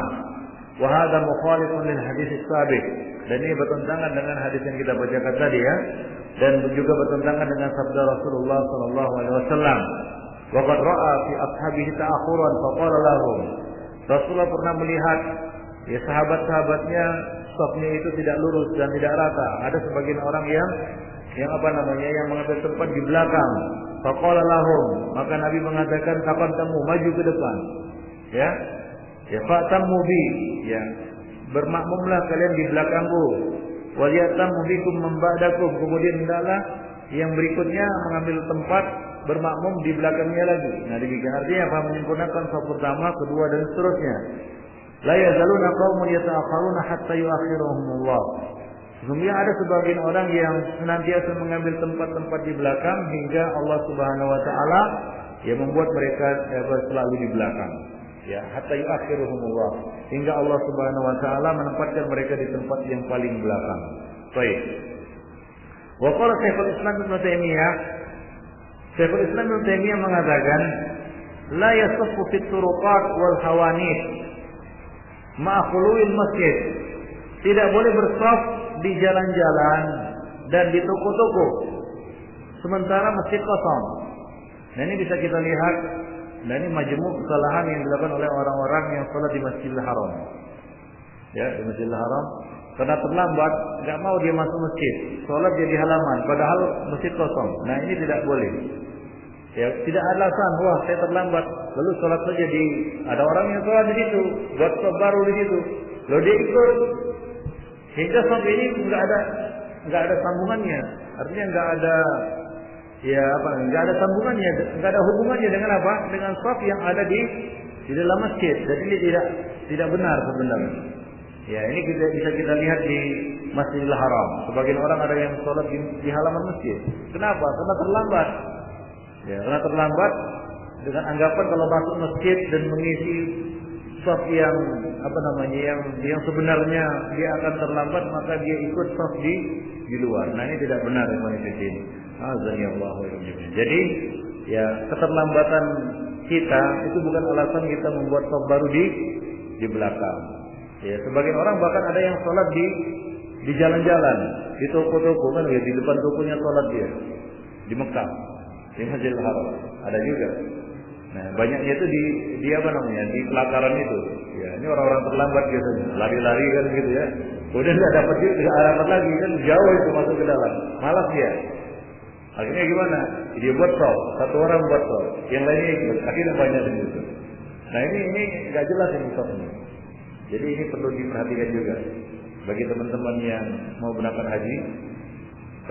Wa hadha mukhalifun lil hadits as-sabiq. Dan ini bertentangan dengan hadis yang kita bacakan tadi ya. Dan juga bertentangan dengan sabda Rasulullah sallallahu alaihi wasallam. Wa qad ra'a fi ashabihi ta'akhuran fa qala lahum. Rasulullah pernah melihat ya sahabat-sahabatnya safnya itu tidak lurus dan tidak rata. Ada sebagian orang yang mengambil tempat di belakang. Faqala lahum, maka Nabi mengatakan taqaddamu, maju ke depan. Ya. Ya fa'tammu bi, ya. Bermakmumlah kalian di belakangku. Wal yatammu bikum memba'dakum, kemudian hendaklah yang berikutnya mengambil tempat bermakmum di belakangnya lagi. Nah, demikian artinya apa? Menyempurnakan saf pertama, kedua dan seterusnya. La yazaluna qaumun yata'akharuna hatta yu'akhiruhumullah. Sesungguhnya ada sebagian orang yang senantiasa mengambil tempat-tempat di belakang hingga Allah Subhanahu wa taala yang membuat mereka selalu di belakang. Ya, hatta yu'akhiruhumullah, hingga Allah Subhanahu wa taala menempatkan mereka di tempat yang paling belakang. Baik. Wa qala Syekhul Islam Ibnu Taimiyah, Syekhul Islam Ibnu Taimiyah mengatakan, la yasaffu fit turuqat wal hawanit ma'khuluil masjid. Tidak boleh bersaf di jalan-jalan dan di toko-toko sementara masjid kosong. Nah, ini bisa kita lihat, dan ini majmuk kesalahan yang dilakukan oleh orang-orang yang sholat di Masjidil Haram. Ya, di Masjidil Haram karena terlambat, nggak mau dia masuk masjid, sholat dia di halaman, padahal masjid kosong. Nah, ini tidak boleh. Ya, tidak ada alasan, wah saya terlambat, lalu sholat saja di, ada orang yang sholat di situ, buat sholat baru di situ, lalu dia ikut, hingga sampai ini nggak ada sambungannya, artinya nggak ada, ya apa, nggak ada sambungannya, nggak ada hubungannya dengan apa, dengan sholat yang ada di dalam masjid. Jadi ini tidak benar sebenarnya. Ya, ini bisa kita lihat di Masjidil Haram. Sebagian orang ada yang sholat di halaman masjid. Kenapa? Karena terlambat. Ya, karena terlambat dengan anggapan kalau masuk masjid dan mengisi shaf yang apa namanya yang sebenarnya dia akan terlambat, maka dia ikut shaf di luar. Nah, ini tidak benar ini. Azanillahu wa iyyakum. Jadi, ya keterlambatan kita itu bukan alasan kita membuat shaf baru di belakang. Ya, sebagian orang bahkan ada yang sholat di jalan-jalan, di toko-toko kan, ya di depan tokonya sholat dia di Mekah. Di Masjidil Haram ada juga. Nah, banyaknya itu di apa namanya, di pelataran itu. Ya, ini orang-orang terlambat biasanya, lari-lari kan gitu ya. Kemudian nggak dapat lagi kan, jauh itu masuk ke dalam, malas dia. Akhirnya gimana? Dia buat shaf, satu orang buat shaf, yang lainnya ikut. Akhirnya banyak di situ. Nah, ini nggak jelas ini shafnya. Jadi ini perlu diperhatikan juga bagi teman-teman yang mau berangkat haji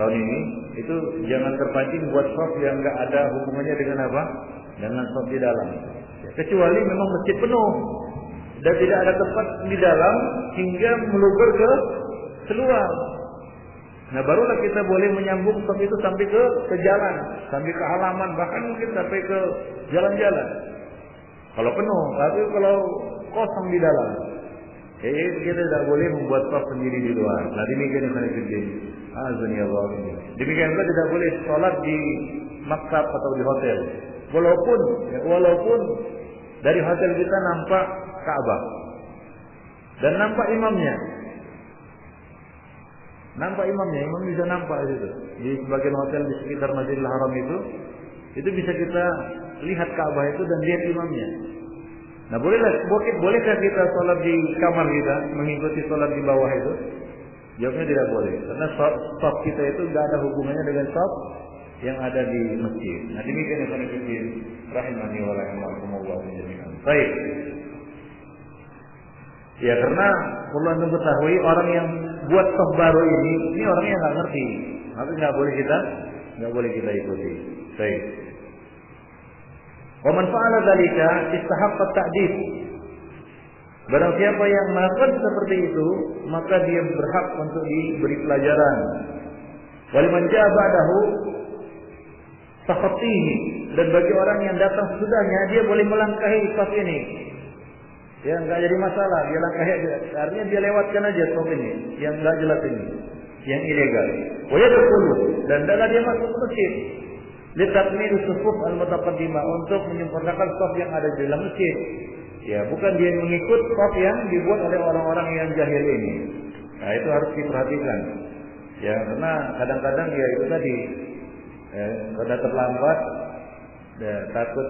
tahun ini, itu jangan terpancing buat shaf yang nggak ada hubungannya dengan apa, dengan shaf di dalam. Ya, kecuali memang masjid penuh dan tidak ada tempat di dalam hingga meluber ke keluar. Nah, barulah kita boleh menyambung shaf itu sampai ke jalan, sampai ke halaman, bahkan mungkin sampai ke jalan-jalan. Kalau penuh, tapi kalau kosong di dalam, kita tidak boleh membuat shaf sendiri di luar. Nah, demikian yang saya kerjain. Demikian juga tidak boleh sholat di maktab atau di hotel. Walaupun dari hotel kita nampak Ka'bah dan nampak imamnya. Imam bisa nampak itu. Di sebagian hotel di sekitar Masjidil Haram itu bisa kita lihat Ka'bah itu dan lihat imamnya. Nah, bolehkah kita sholat di kamar kita, mengikuti sholat di bawah itu? Jawabnya tidak boleh, karena shaf kita itu tidak ada hubungannya dengan shaf yang ada di masjid. Nah, demikian yang kami pikir, rahimani wa rahimakumullah jami'an. Baik. Ya, karena perlu anda ketahui orang yang buat shaf baru ini orang yang nggak ngerti, maka nggak boleh kita ikuti. Baik. Wa man fa'ala dzalika istahaqqa at-ta'dib. Barang siapa yang melakukan seperti itu, maka dia berhak untuk diberi pelajaran. Waliman ja'a ba'dahu fakhatihi, dan bagi orang yang datang sesudahnya, dia boleh melangkahi shaf ini. Ya, enggak jadi masalah, dia langkahi aja. Artinya dia lewatkan aja shaf ini, yang enggak jelas ini, yang ilegal. Wa yadkhulu, dan dalam dia masuk ke masjid. Litakmil sufuf al-mutaqaddimah, untuk menyempurnakan shaf yang ada di dalam masjid. Ya, bukan dia mengikut shaf yang dibuat oleh orang-orang yang jahil ini. Nah, itu harus diperhatikan. Ya, karena kadang-kadang ya itu tadi, karena terlambat, ya, takut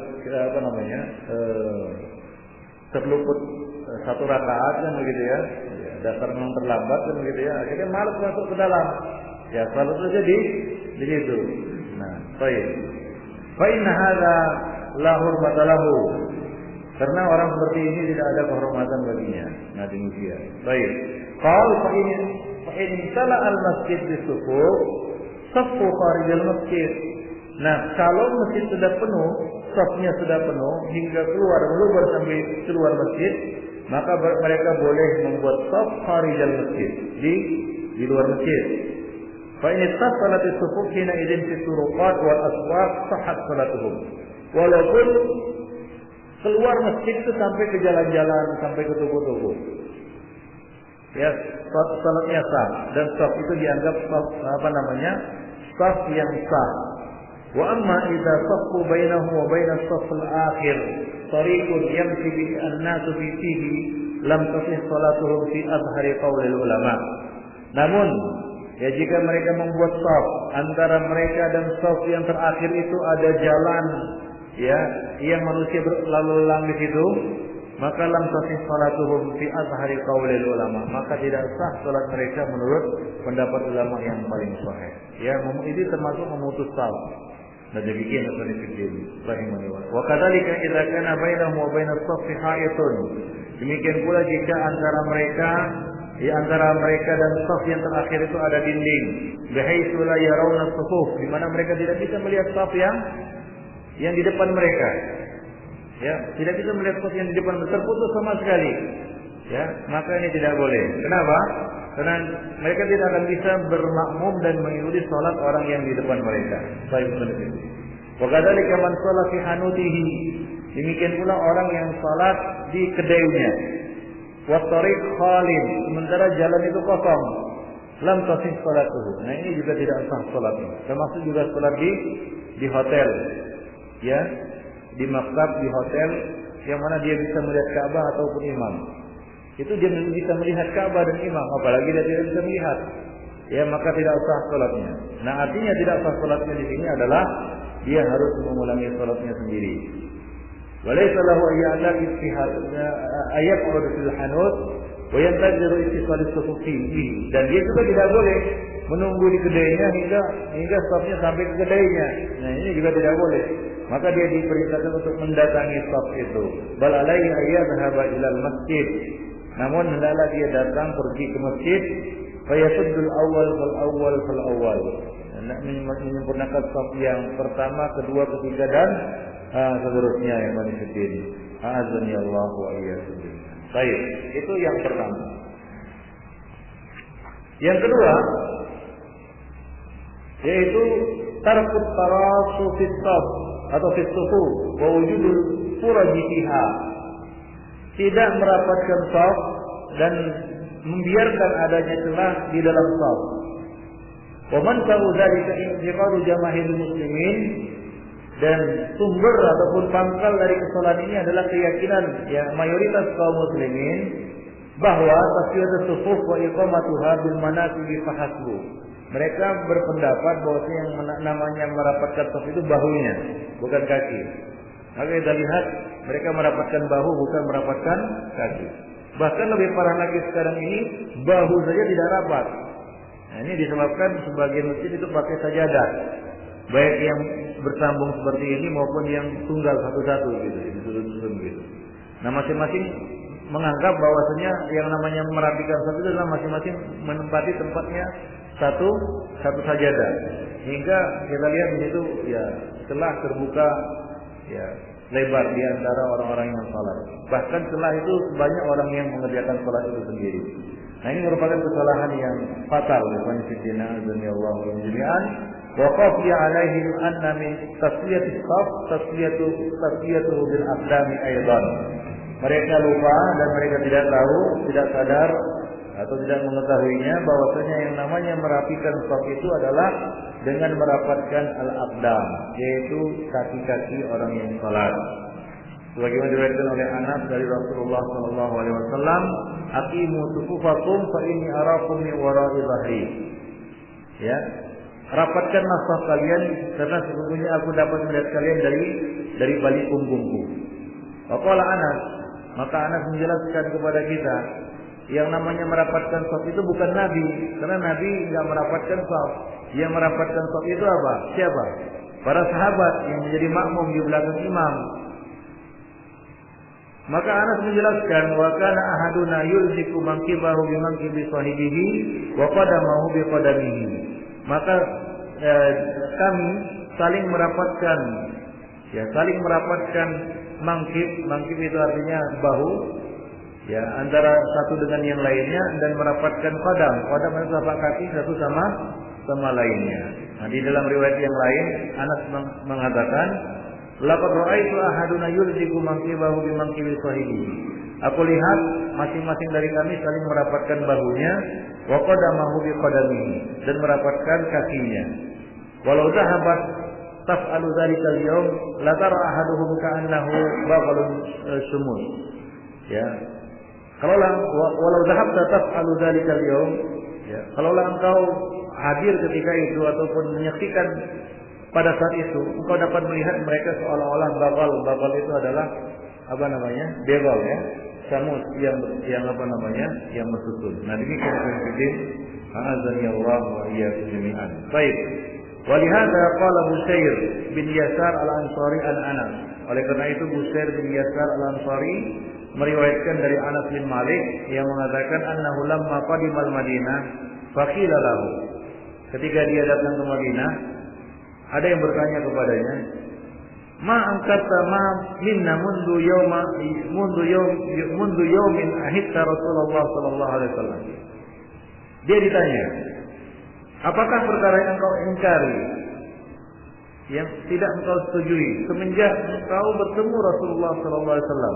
terluput satu rakaat kan begitu ya. Dasar memang terlambat kan begitu ya. Akhirnya malas masuk ke dalam. Ya, selalu saja di situ. Nah, baik. Fa inna hadza la hurmata lahu. Karena orang seperti ini tidak ada kehormatan baginya. Nah, demikian. Baik. Qal fa in sala al-masjid bisufuf saffu kharij al-masjid. Nah, kalau masjid sudah penuh, safnya sudah penuh hingga meluber sampai keluar masjid, maka mereka boleh membuat saf kharij al-masjid di luar masjid. Fa in ittasalat as-sufuf hina idzin fi turuqat wal aswaq sahhat salatuhum. Walaupun keluar masjid itu sampai ke jalan-jalan, sampai ke toko-toko. Ya, salatnya sah, dan saf itu dianggap saf yang sah. Wa amma idza saffu bainahu wa baina as-saff al-akhir tariqun yamshi bi an-nasu fihi lam tasih salatuhum fi azhari qaulil ulama. Namun ya jika mereka membuat shaf antara mereka dan shaf yang terakhir itu ada jalan ya yang manusia berlalu lalang di situ, maka lam tasih salatuhum fi azhari qaulil ulama, maka tidak sah salat mereka menurut pendapat ulama yang paling sahih. Ya, ini termasuk memutus shaf. Dan demikian Al-Qur'an rahimahullah. Wa kadzalika idza kana bainahum wa bainas shaffi ha'itun. Demikian pula jika antara mereka dan shaf yang terakhir itu ada dinding, bihaitsu la yarawna as-sufuf, di mana mereka tidak bisa melihat shaf yang di depan mereka. Ya, tidak bisa melihat shaf yang di depan, terputus sama sekali. Ya, maka ini tidak boleh. Kenapa? Karena mereka tidak akan bisa bermakmum dan mengikuti salat orang yang di depan mereka. Baik, benar. Wa kadzalika man shalla fi hanutihi. Demikian pula orang yang salat di kedainya. Wa tariq khalid, sementara jalan itu kosong. Lam tasih salatuhu. Nah, ini juga tidak sah salatnya. Termasuk juga salat di hotel. Ya, di maktab, di hotel yang mana dia bisa melihat Ka'bah ataupun imam. Itu dia bisa melihat Ka'bah dan imam, apalagi dia tidak bisa melihat. Ya, maka tidak sah salatnya. Nah, artinya tidak sah salatnya di sini adalah dia harus mengulangi salatnya sendiri. Walaysa lahu ayya'laq ayaq'ud fil hanut wa yantaziru ittisal as-sufuf fihi. Dan dia juga tidak boleh menunggu di kedainya hingga shafnya sampai ke kedainya. Nah, ini juga tidak boleh. Maka dia diperintahkan untuk mendatangi shaf itu. Bal alaihi ayyadhhaba ilal masjid. Namun hendaklah dia datang pergi ke masjid, fayasuddul awwal fal awwal. Hendak menyempurnakan shaf yang pertama, kedua, ketiga dan seterusnya yang manusia ini. Azani Allah wa iyyakum. Baik, itu yang pertama. Yang kedua yaitu tarkut tarasu fis shaf atau fis sufuf wa wujudul furaji fiha. Tidak merapatkan shaf dan membiarkan adanya celah di dalam shaf. Wa man dzalika intiqadu jamaahirul muslimin, dan sumber ataupun pangkal dari kesalahan ini adalah keyakinan ya mayoritas kaum muslimin bahwa tasfiyatus sufuf wa iqamatuha bil manasib fahasbu. Mereka berpendapat bahwa yang namanya merapatkan shaf itu bahunya, bukan kaki. Maka kita lihat mereka merapatkan bahu bukan merapatkan kaki. Bahkan lebih parah lagi sekarang ini bahu saja tidak rapat. Nah, ini disebabkan sebagian masjid itu pakai sajadah, baik yang bersambung seperti ini maupun yang tunggal satu-satu gitu, disusun gitu. Nah, masing-masing menganggap bahwasanya yang namanya merapikan shaf itu adalah masing-masing menempati tempatnya satu sajadah. Hingga kita lihat di situ ya celah terbuka ya lebar di antara orang-orang yang salat. Bahkan setelah itu banyak orang yang mengerjakan salat itu sendiri. Nah, ini merupakan kesalahan yang fatal di konstitusi Allah jami'an. Wa qafi alaihi anna min tasfiyati shaf tasfiyatu bil aqdami aidan. Mereka lupa dan mereka tidak tahu, tidak sadar atau tidak mengetahuinya bahwasanya yang namanya merapikan shaf itu adalah dengan merapatkan al-aqdam, yaitu kaki-kaki orang yang salat. Sebagaimana diriwayatkan oleh Anas dari Rasulullah sallallahu alaihi wasallam, aqimu sufufakum fa inni arakum min wara'i dhahri. Ya, rapatkanlah shaf kalian karena sesungguhnya aku dapat melihat kalian dari balik punggungku. Faqala Anas, maka Anas menjelaskan kepada kita, yang namanya merapatkan shaf itu bukan Nabi, karena Nabi enggak merapatkan shaf. Yang merapatkan shaf itu apa? Siapa? Para sahabat yang menjadi makmum di belakang imam. Maka Anas menjelaskan, wa kana ahaduna yulziku mankibahu bi mankibi sahibihi wa qadamahu bi qadamihi. Maka kami saling merapatkan mangkib itu artinya bahu ya antara satu dengan yang lainnya, dan merapatkan qadam itu telapak kaki satu sama lainnya. Nah, di dalam riwayat yang lain Anas mengatakan, laqad ra'aitu ahaduna yulziku mankibahu bi mankibi sahibihi. Aku lihat masing-masing dari kami saling merapatkan bahunya, wa qadamahu bi qadamihi, dan merapatkan kakinya. Walau zahabat taf'alu dzalika al-yawm la tara ahaduhum ka'annahu baghlun sumus. Ya. Kalaulah walau dhahabta taf'alu dzalikal yaum, ya, kalaulah engkau hadir ketika itu ataupun menyaksikan pada saat itu, engkau dapat melihat mereka seolah-olah bagal itu adalah apa namanya? Begol ya. Samud yang apa namanya? Yang bersusun. Nah, demikian penting. Azani Allah wa iyyakum jami'an. Baik. Walihada qala Busair bin Yasar al-Ansari an Anas. Oleh karena itu Busair bin Yasar al-Ansari meriwayatkan dari Anas bin Malik yang mengatakan annahu lamma qadimal Madinah faqila lahu. Ketika dia datang ke Madinah, ada yang bertanya kepadanya, "Ma angkata ma minna mundu yaumin ahidta Rasulullah sallallahu alaihi wasallam." Dia ditanya, apakah perkara yang engkau ingkari, yang tidak engkau setujui semenjak engkau bertemu Rasulullah sallallahu alaihi wasallam?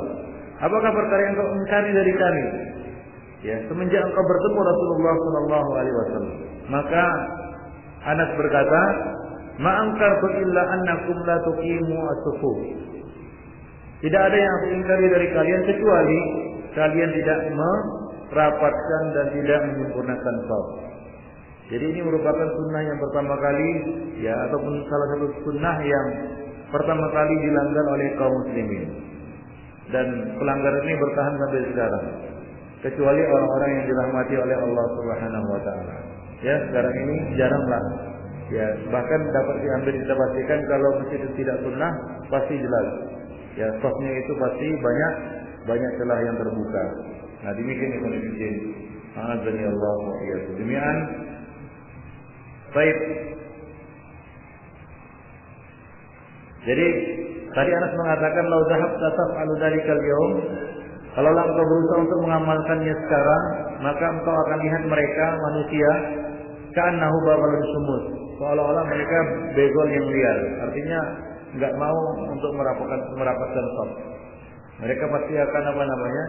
Apakah perkara yang engkau ingkari dari kami? Ya, semenjak engkau bertemu Rasulullah sallallahu alaihi wasallam. Maka Anas berkata, "Ma angkartu illa annakum la tuqimu as-sufuf." Tidak ada yang aku ingkari dari kalian kecuali kalian tidak merapatkan dan tidak menyempurnakan shaf. Jadi ini merupakan sunnah yang pertama kali, ya, ataupun salah satu sunnah yang pertama kali dilanggar oleh kaum muslimin. Dan pelanggaran ini bertahan sampai sekarang. Kecuali orang-orang yang dirahmati oleh Allah Subhanahu wa taala. Ya, sekarang ini jaranglah. Ya, bahkan dapat diambil kita pastikan kalau masjid itu tidak sunnah, pasti jelas. Ya, shafnya itu pasti banyak celah yang terbuka. Nah, demikian ikhwan fillah. Azani Allah wa iyyakum jami'an. Baik. Jadi tadi Anas mengatakan lau dhahabta taf'alu dzalikal yaum, kalau engkau berusaha untuk mengamalkannya sekarang, maka engkau akan lihat mereka manusia ka'annahu babalun sumut, seolah-olah mereka begol yang liar. Artinya enggak mau untuk merapatkan shaf. Mereka pasti akan apa namanya?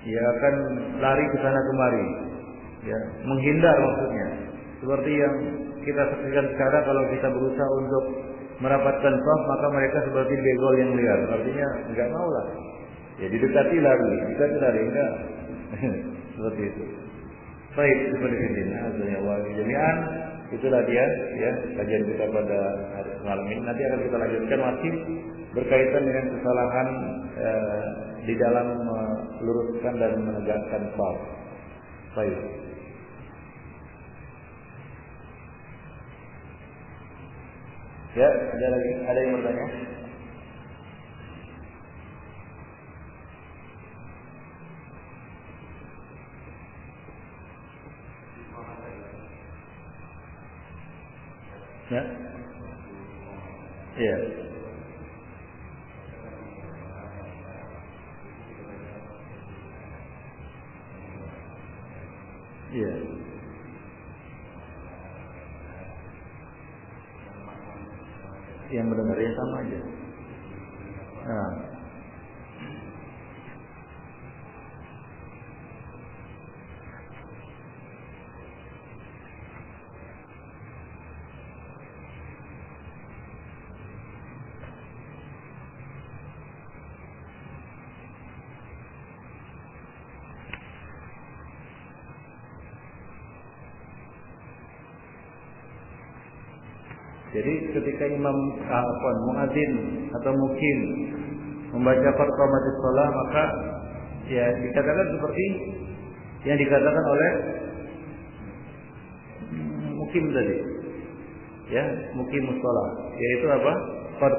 Ya, akan lari ke sana kemari. Ya, menghindar maksudnya. Seperti yang kita saksikan sekarang, kalau kita berusaha untuk merapatkan shaf, maka mereka seperti begol yang liar. Artinya enggak mau lah. Ya, didekati lari enggak. Seperti itu. Baik, seperti ini. Azza wa jami'an. Itulah dia, ya, kajian kita pada hari malam ini. Nanti akan kita lanjutkan masih berkaitan dengan kesalahan di dalam meluruskan dan menegakkan shaf. Baik. Ya, ada yang bertanya? Ya. Iya. Iya. Yang mendengarnya sama aja. Nah. Jadi ketika imam muadzin atau mukim membaca qamatis shalah, maka ya dikatakan seperti yang dikatakan oleh mukim tadi. Ya, mukim shalah, yaitu apa? Qad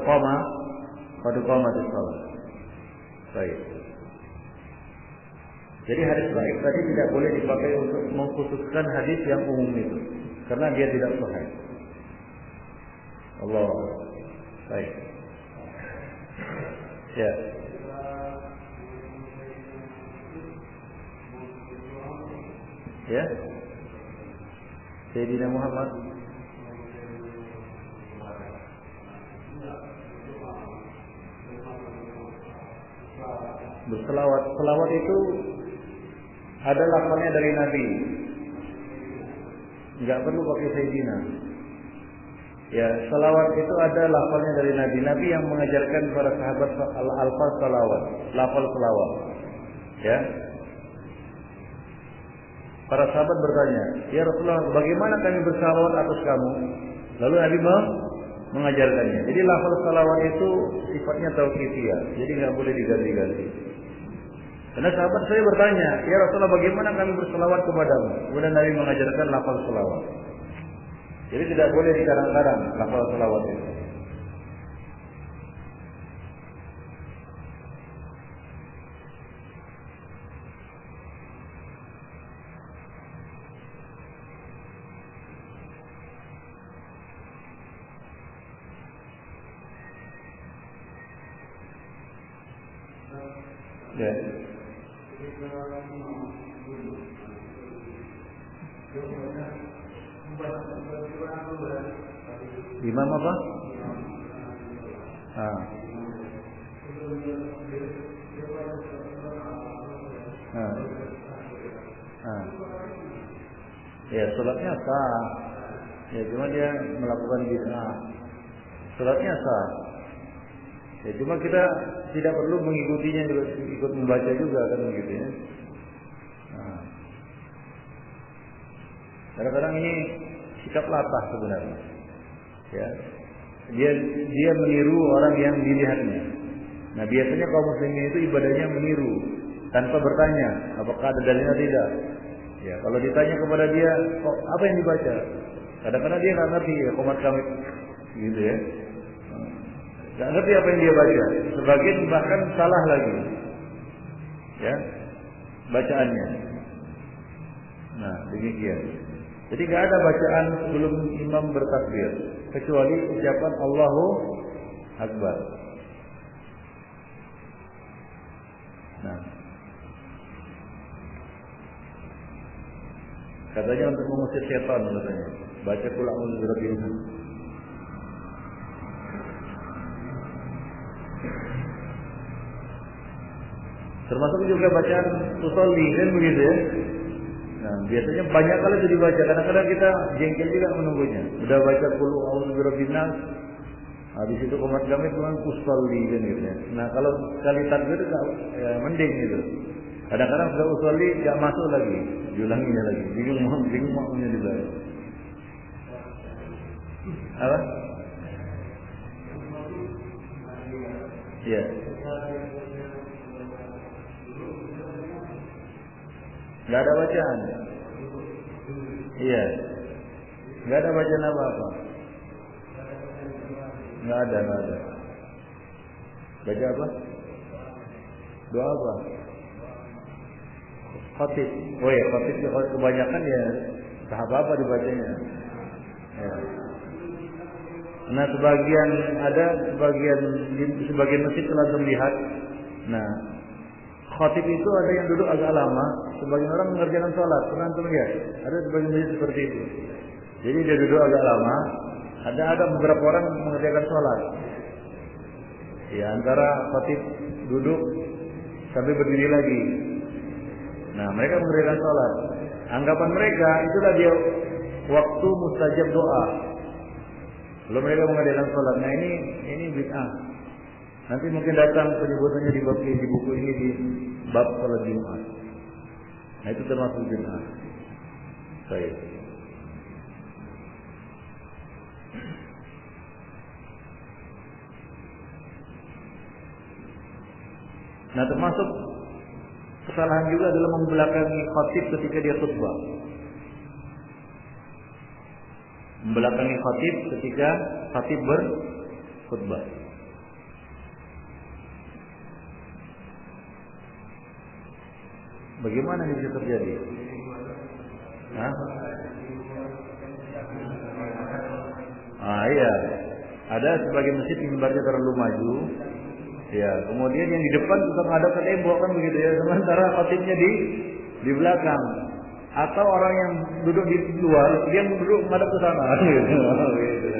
qamatis shalah. Baik. Jadi hadis dhaif tadi tidak boleh dipakai untuk mengkhususkan hadis yang umum itu, karena dia tidak sahih. Allah. Baik. Ya. Ya. Sayyidina Muhammad. Berselawat. Selawat itu ada lafaznya dari Nabi. Enggak perlu pakai Sayyidina. Ya, salawat itu ada lafalnya dari Nabi. Nabi yang mengajarkan para sahabat al-alfaz salawat, lafal salawat. Ya. para sahabat bertanya, "Ya Rasulullah, bagaimana kami bersalawat atas kamu?" Lalu Nabi mengajarkannya. Jadi lafaz salawat itu sifatnya tauqifiyah, jadi nggak boleh diganti-ganti. Karena sahabat saya bertanya, "Ya Rasulullah, bagaimana kami bersalawat kepadamu?" Kemudian Nabi mengajarkan lafaz salawat. Jadi tidak boleh dikarang-karang lafaz salawat itu. Ya. Imam apa? Ya, sholatnya sah. Ya, cuma dia melakukan bid'ah. Sholatnya sah. Ya, cuma kita tidak perlu mengikutinya, ikut membaca juga kan begitu ya. Kadang-kadang ini sikap latah sebenarnya. Ya, dia meniru orang yang dilihatnya. Nah, biasanya kaum muslimin itu ibadahnya meniru tanpa bertanya apakah ada dalilnya tidak. Ya, kalau ditanya kepada dia, "Kok apa yang dibaca?" Kadang-kadang dia nggak ngerti ya, qomat kami gitu ya. Nggak ngerti apa yang dia baca. Sebagian bahkan salah lagi. Ya, bacaannya. Nah, demikian. Jadi nggak ada bacaan sebelum imam bertakbir kecuali ucapan Allahu Akbar. Nah, katanya untuk mengusir setan katanya. Baca qul a'udzu birabbin nas. Termasuk juga bacaan usolli kan begitu ya. Nah, biasanya banyak kali itu dibaca. Kadang-kadang kita jengkel juga menunggunya. Udah baca qul a'udzu birabbin nas, habis itu qomat kami cuma usolli kan gitu ya. Nah, kalau sekali takbir ya mending gitu. Kadang-kadang sudah usolli enggak masuk lagi, diulanginya lagi. Bingung maunya dibaca. Apa? Iya. Enggak ada bacaan. Iya. Enggak ada bacaan apa-apa. Enggak ada. Baca apa? Doa apa? Khatib. Oh ya, khatib kebanyakan ya entah apa dibacanya. Ya. Nah, sebagian masjid telah terlihat. Nah, khatib itu ada yang duduk agak lama, sebagian orang mengerjakan sholat. Pernah antum lihat? Ada sebagian masjid seperti itu. Jadi dia duduk agak lama, ada beberapa orang mengerjakan sholat. Ya, antara khatib duduk sampai berdiri lagi. Nah, mereka mengerjakan sholat. Anggapan mereka itulah dia waktu mustajab doa. Kalau mereka mengerjakan sholat. Nah, ini bid'ah. Nanti mungkin datang penyebutannya di buku ini di bab sholat Jumat. Nah, itu termasuk bid'ah. Baik. Nah, termasuk kesalahan juga adalah membelakangi khatib ketika dia khutbah. Membelakangi khatib ketika khatib berkhutbah. Bagaimana ini bisa terjadi? Hah? Iya. Ada sebagian masjid mimbarnya terlalu maju. Ya, kemudian yang di depan tetap menghadap ke tembok kan begitu ya. Sementara khatibnya di belakang. Atau orang yang duduk di luar, dia duduk menghadap ke sana. Gitu.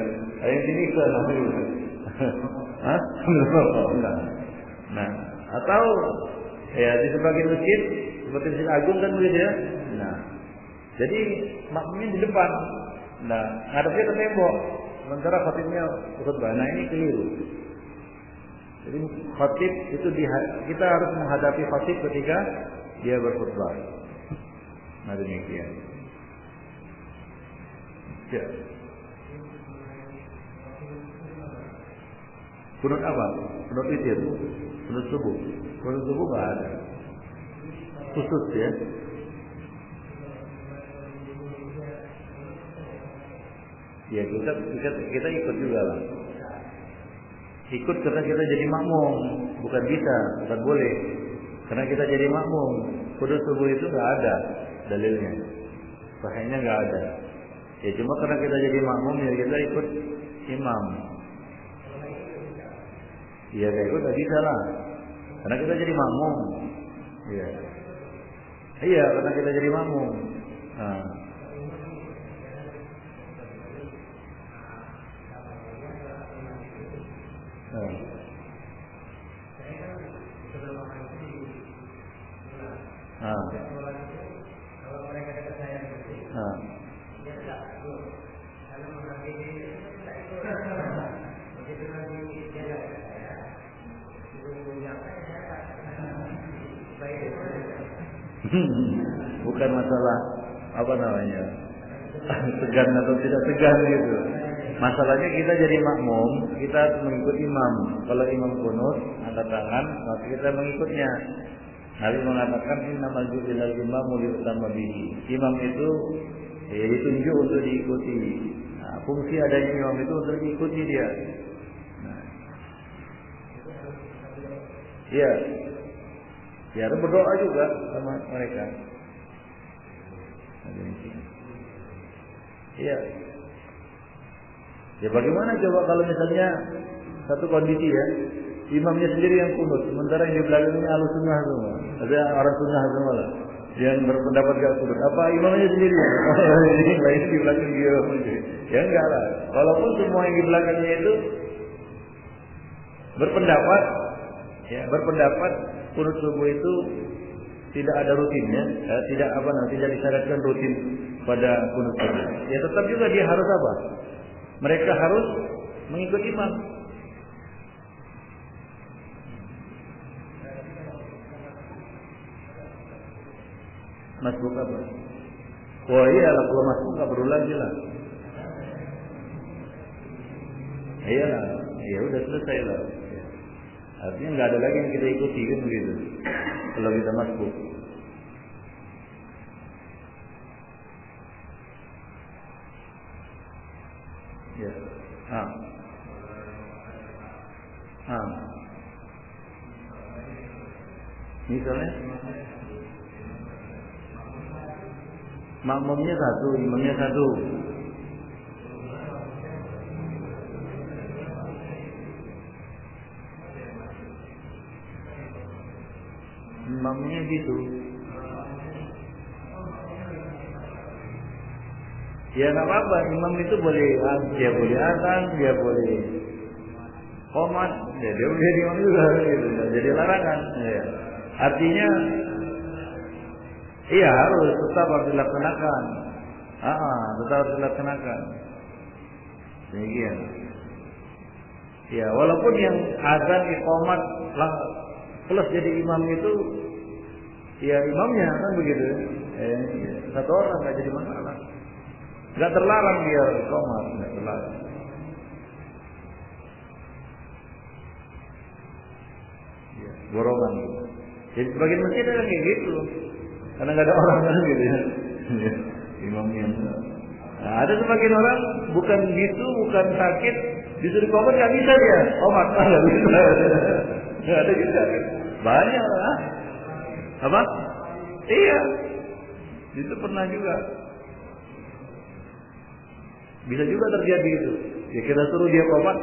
Yang sini ke sana. Hah? Enggak. Nah, atau ya di sebagian masjid seperti Masjid Agung kan begitu ya. Nah, jadi makmumnya di depan. Nah, ngadepnya ke tembok. Sementara khatibnya khutbah. Nah, ini keliru. Jadi khatib itu kita harus menghadapi khatib ketika dia berkhutbah. Nah demikian. Ya. Kunut apa? Kunut witir, kunut subuh. Kunut subuh nggak ada. Khusus ya. Ya kita ikut juga lah. Ikut karena kita jadi makmum, bukan bisa, bukan boleh. Karena kita jadi makmum. Kunut subuh itu nggak ada dalilnya, sahihnya nggak ada. Ya cuma karena kita jadi makmum ya kita ikut imam. Iya kayak ikut nggak bisa lah, karena kita jadi makmum. Iya, iya karena kita jadi makmum. Nah. Bukan masalah apa namanya segan atau tidak segan gitu. Masalahnya kita jadi makmum, kita harus mengikut imam. Kalau imam kunut angkat tangan, maka kita mengikutnya. Nabi mengatakan innamal ju'ilal imamu liutamma bihi. Imam itu ditunjuk untuk diikuti. Nah, fungsi adanya imam itu untuk diikuti dia. Nah. Iya. Ya, ada berdoa juga sama mereka. Iya. Ya bagaimana coba kalau misalnya satu kondisi ya, imamnya sendiri yang kunut, sementara yang di belakangnya ahlu sunnah semua, ada orang sunnah semua lah, yang berpendapat gak kunut. Apa imamnya sendiri? Ini lain di belakang dia. Ya enggak lah. Walaupun semua yang di belakangnya itu berpendapat, ya berpendapat kunut subuh itu tidak ada rutinnya, tidak disyaratkan rutin pada kunut subuh. Ya tetap juga dia harus apa? Mereka harus mengikut imam. Masbuk apa? Wah iya lah, kalau masbuk nggak perlu lagi lah. Iya lah, ya udah selesai lah. Artinya nggak ada lagi yang kita ikuti kan begitu. Kalau kita masbuk. Ya. Misalnya makmumnya satu, imamnya satu. Imamnya gitu. Ya nggak apa-apa, imam itu boleh, dia boleh azan, dia boleh qomat, ya dia boleh imam juga gitu, jadi larangan. Ya. Artinya, iya harus tetap harus dilaksanakan. Tetap harus dilaksanakan. Demikian. Ya, walaupun yang azan, iqamat lah plus jadi imam itu, ya imamnya kan begitu. Satu orang nggak jadi masalah. Nggak terlarang dia iqamat, nggak terlarang. Ya, borongan. Jadi sebagian masjid ada kayak gitu, karena nggak ada orang kan gitu ya. Imamnya. Nah, ada sebagian orang bukan gitu, bukan sakit, disuruh qomat nggak bisa dia, qomat nggak bisa. Nggak ada juga. Banyak lah. Apa? Iya. Itu pernah juga. Bisa juga terjadi itu. Ya kita suruh dia qomat,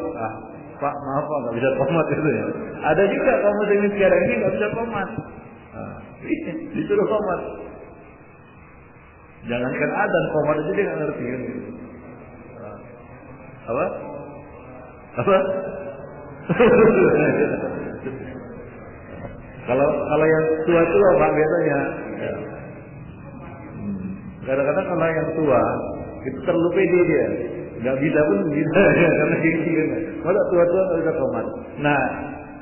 Pak maaf Pak nggak bisa qomat itu ya. Ada juga kaum muslimin sekarang ini nggak bisa qomat. Disuruh qomat. Jangankan adzan, qomat aja dia nggak ngerti kan. Apa? Kalau yang tua-tua Pak biasanya. Ya. Kadang-kadang kalau yang tua itu terlalu pede dia, nggak bisa pun bisa ya, karena gengsi kan. Masa tua-tua nggak bisa qomat. Nah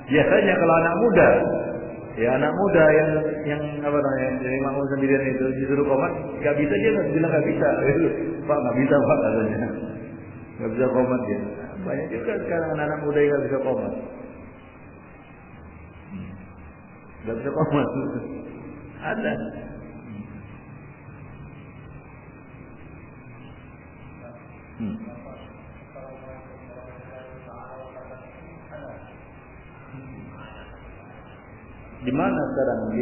biasanya kalau anak muda Ya anak muda yang apa namanya, yang makmum sendirian itu disuruh komat, nggak bisa dia bilang nggak bisa. Pak nggak bisa Pak katanya, nggak bisa komat dia. Banyak juga sekarang anak muda yang nggak bisa komat, nggak bisa komat. Ada. Di mana sekarang?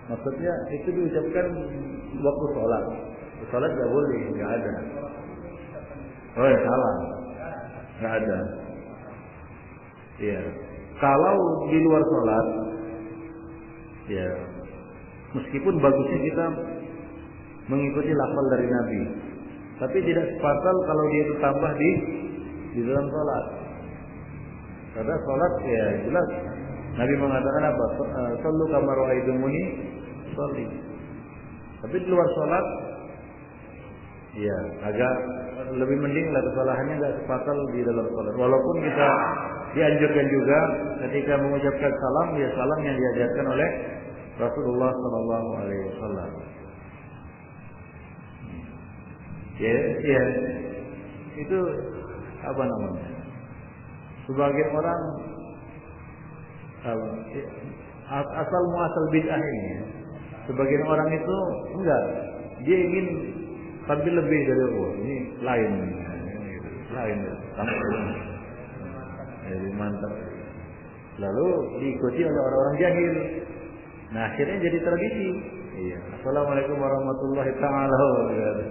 Maksudnya itu diucapkan waktu sholat. Sholat nggak boleh, nggak ada. Oh ya salah, nggak ada. Iya. Kalau di luar sholat, ya meskipun bagusnya kita mengikuti lafal dari Nabi, tapi tidak sepatal kalau dia itu tambah di dalam sholat. Karena sholat ya jelas Nabi mengatakan apa? Sallu kama ra'aitumuni sholli. Tapi di luar sholat, ya agak lebih mending lah kesalahannya nggak sepatal di dalam sholat. Walaupun kita dianjurkan juga ketika mengucapkan salam, ya salam yang diajarkan oleh Rasulullah Sallallahu Alaihi Wasallam. Ya, itu apa namanya? Sebagian orang asal muasal bid'ah ini, sebagian orang itu enggak, dia ingin tampil lebih dari Allah. Ini lain, jadi mantap. Lalu diikuti oleh orang-orang jahil. Nah akhirnya jadi tradisi. Iya. Assalamualaikum warahmatullahi taala wabarakatuh.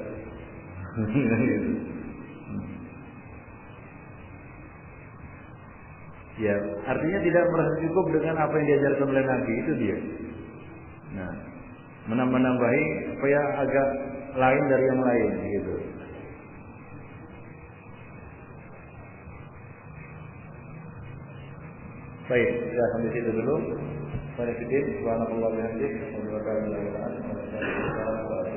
Ya, artinya tidak merasa cukup dengan apa yang diajarkan oleh Nabi, itu dia. Nah, menambah-nambahi supaya agak lain dari yang lain, gitu. Baik, ya sampai situ dulu. Subhanallah wa bihamdihi, wa la ilaha illa anta, astaghfiruka wa atubu ilaik.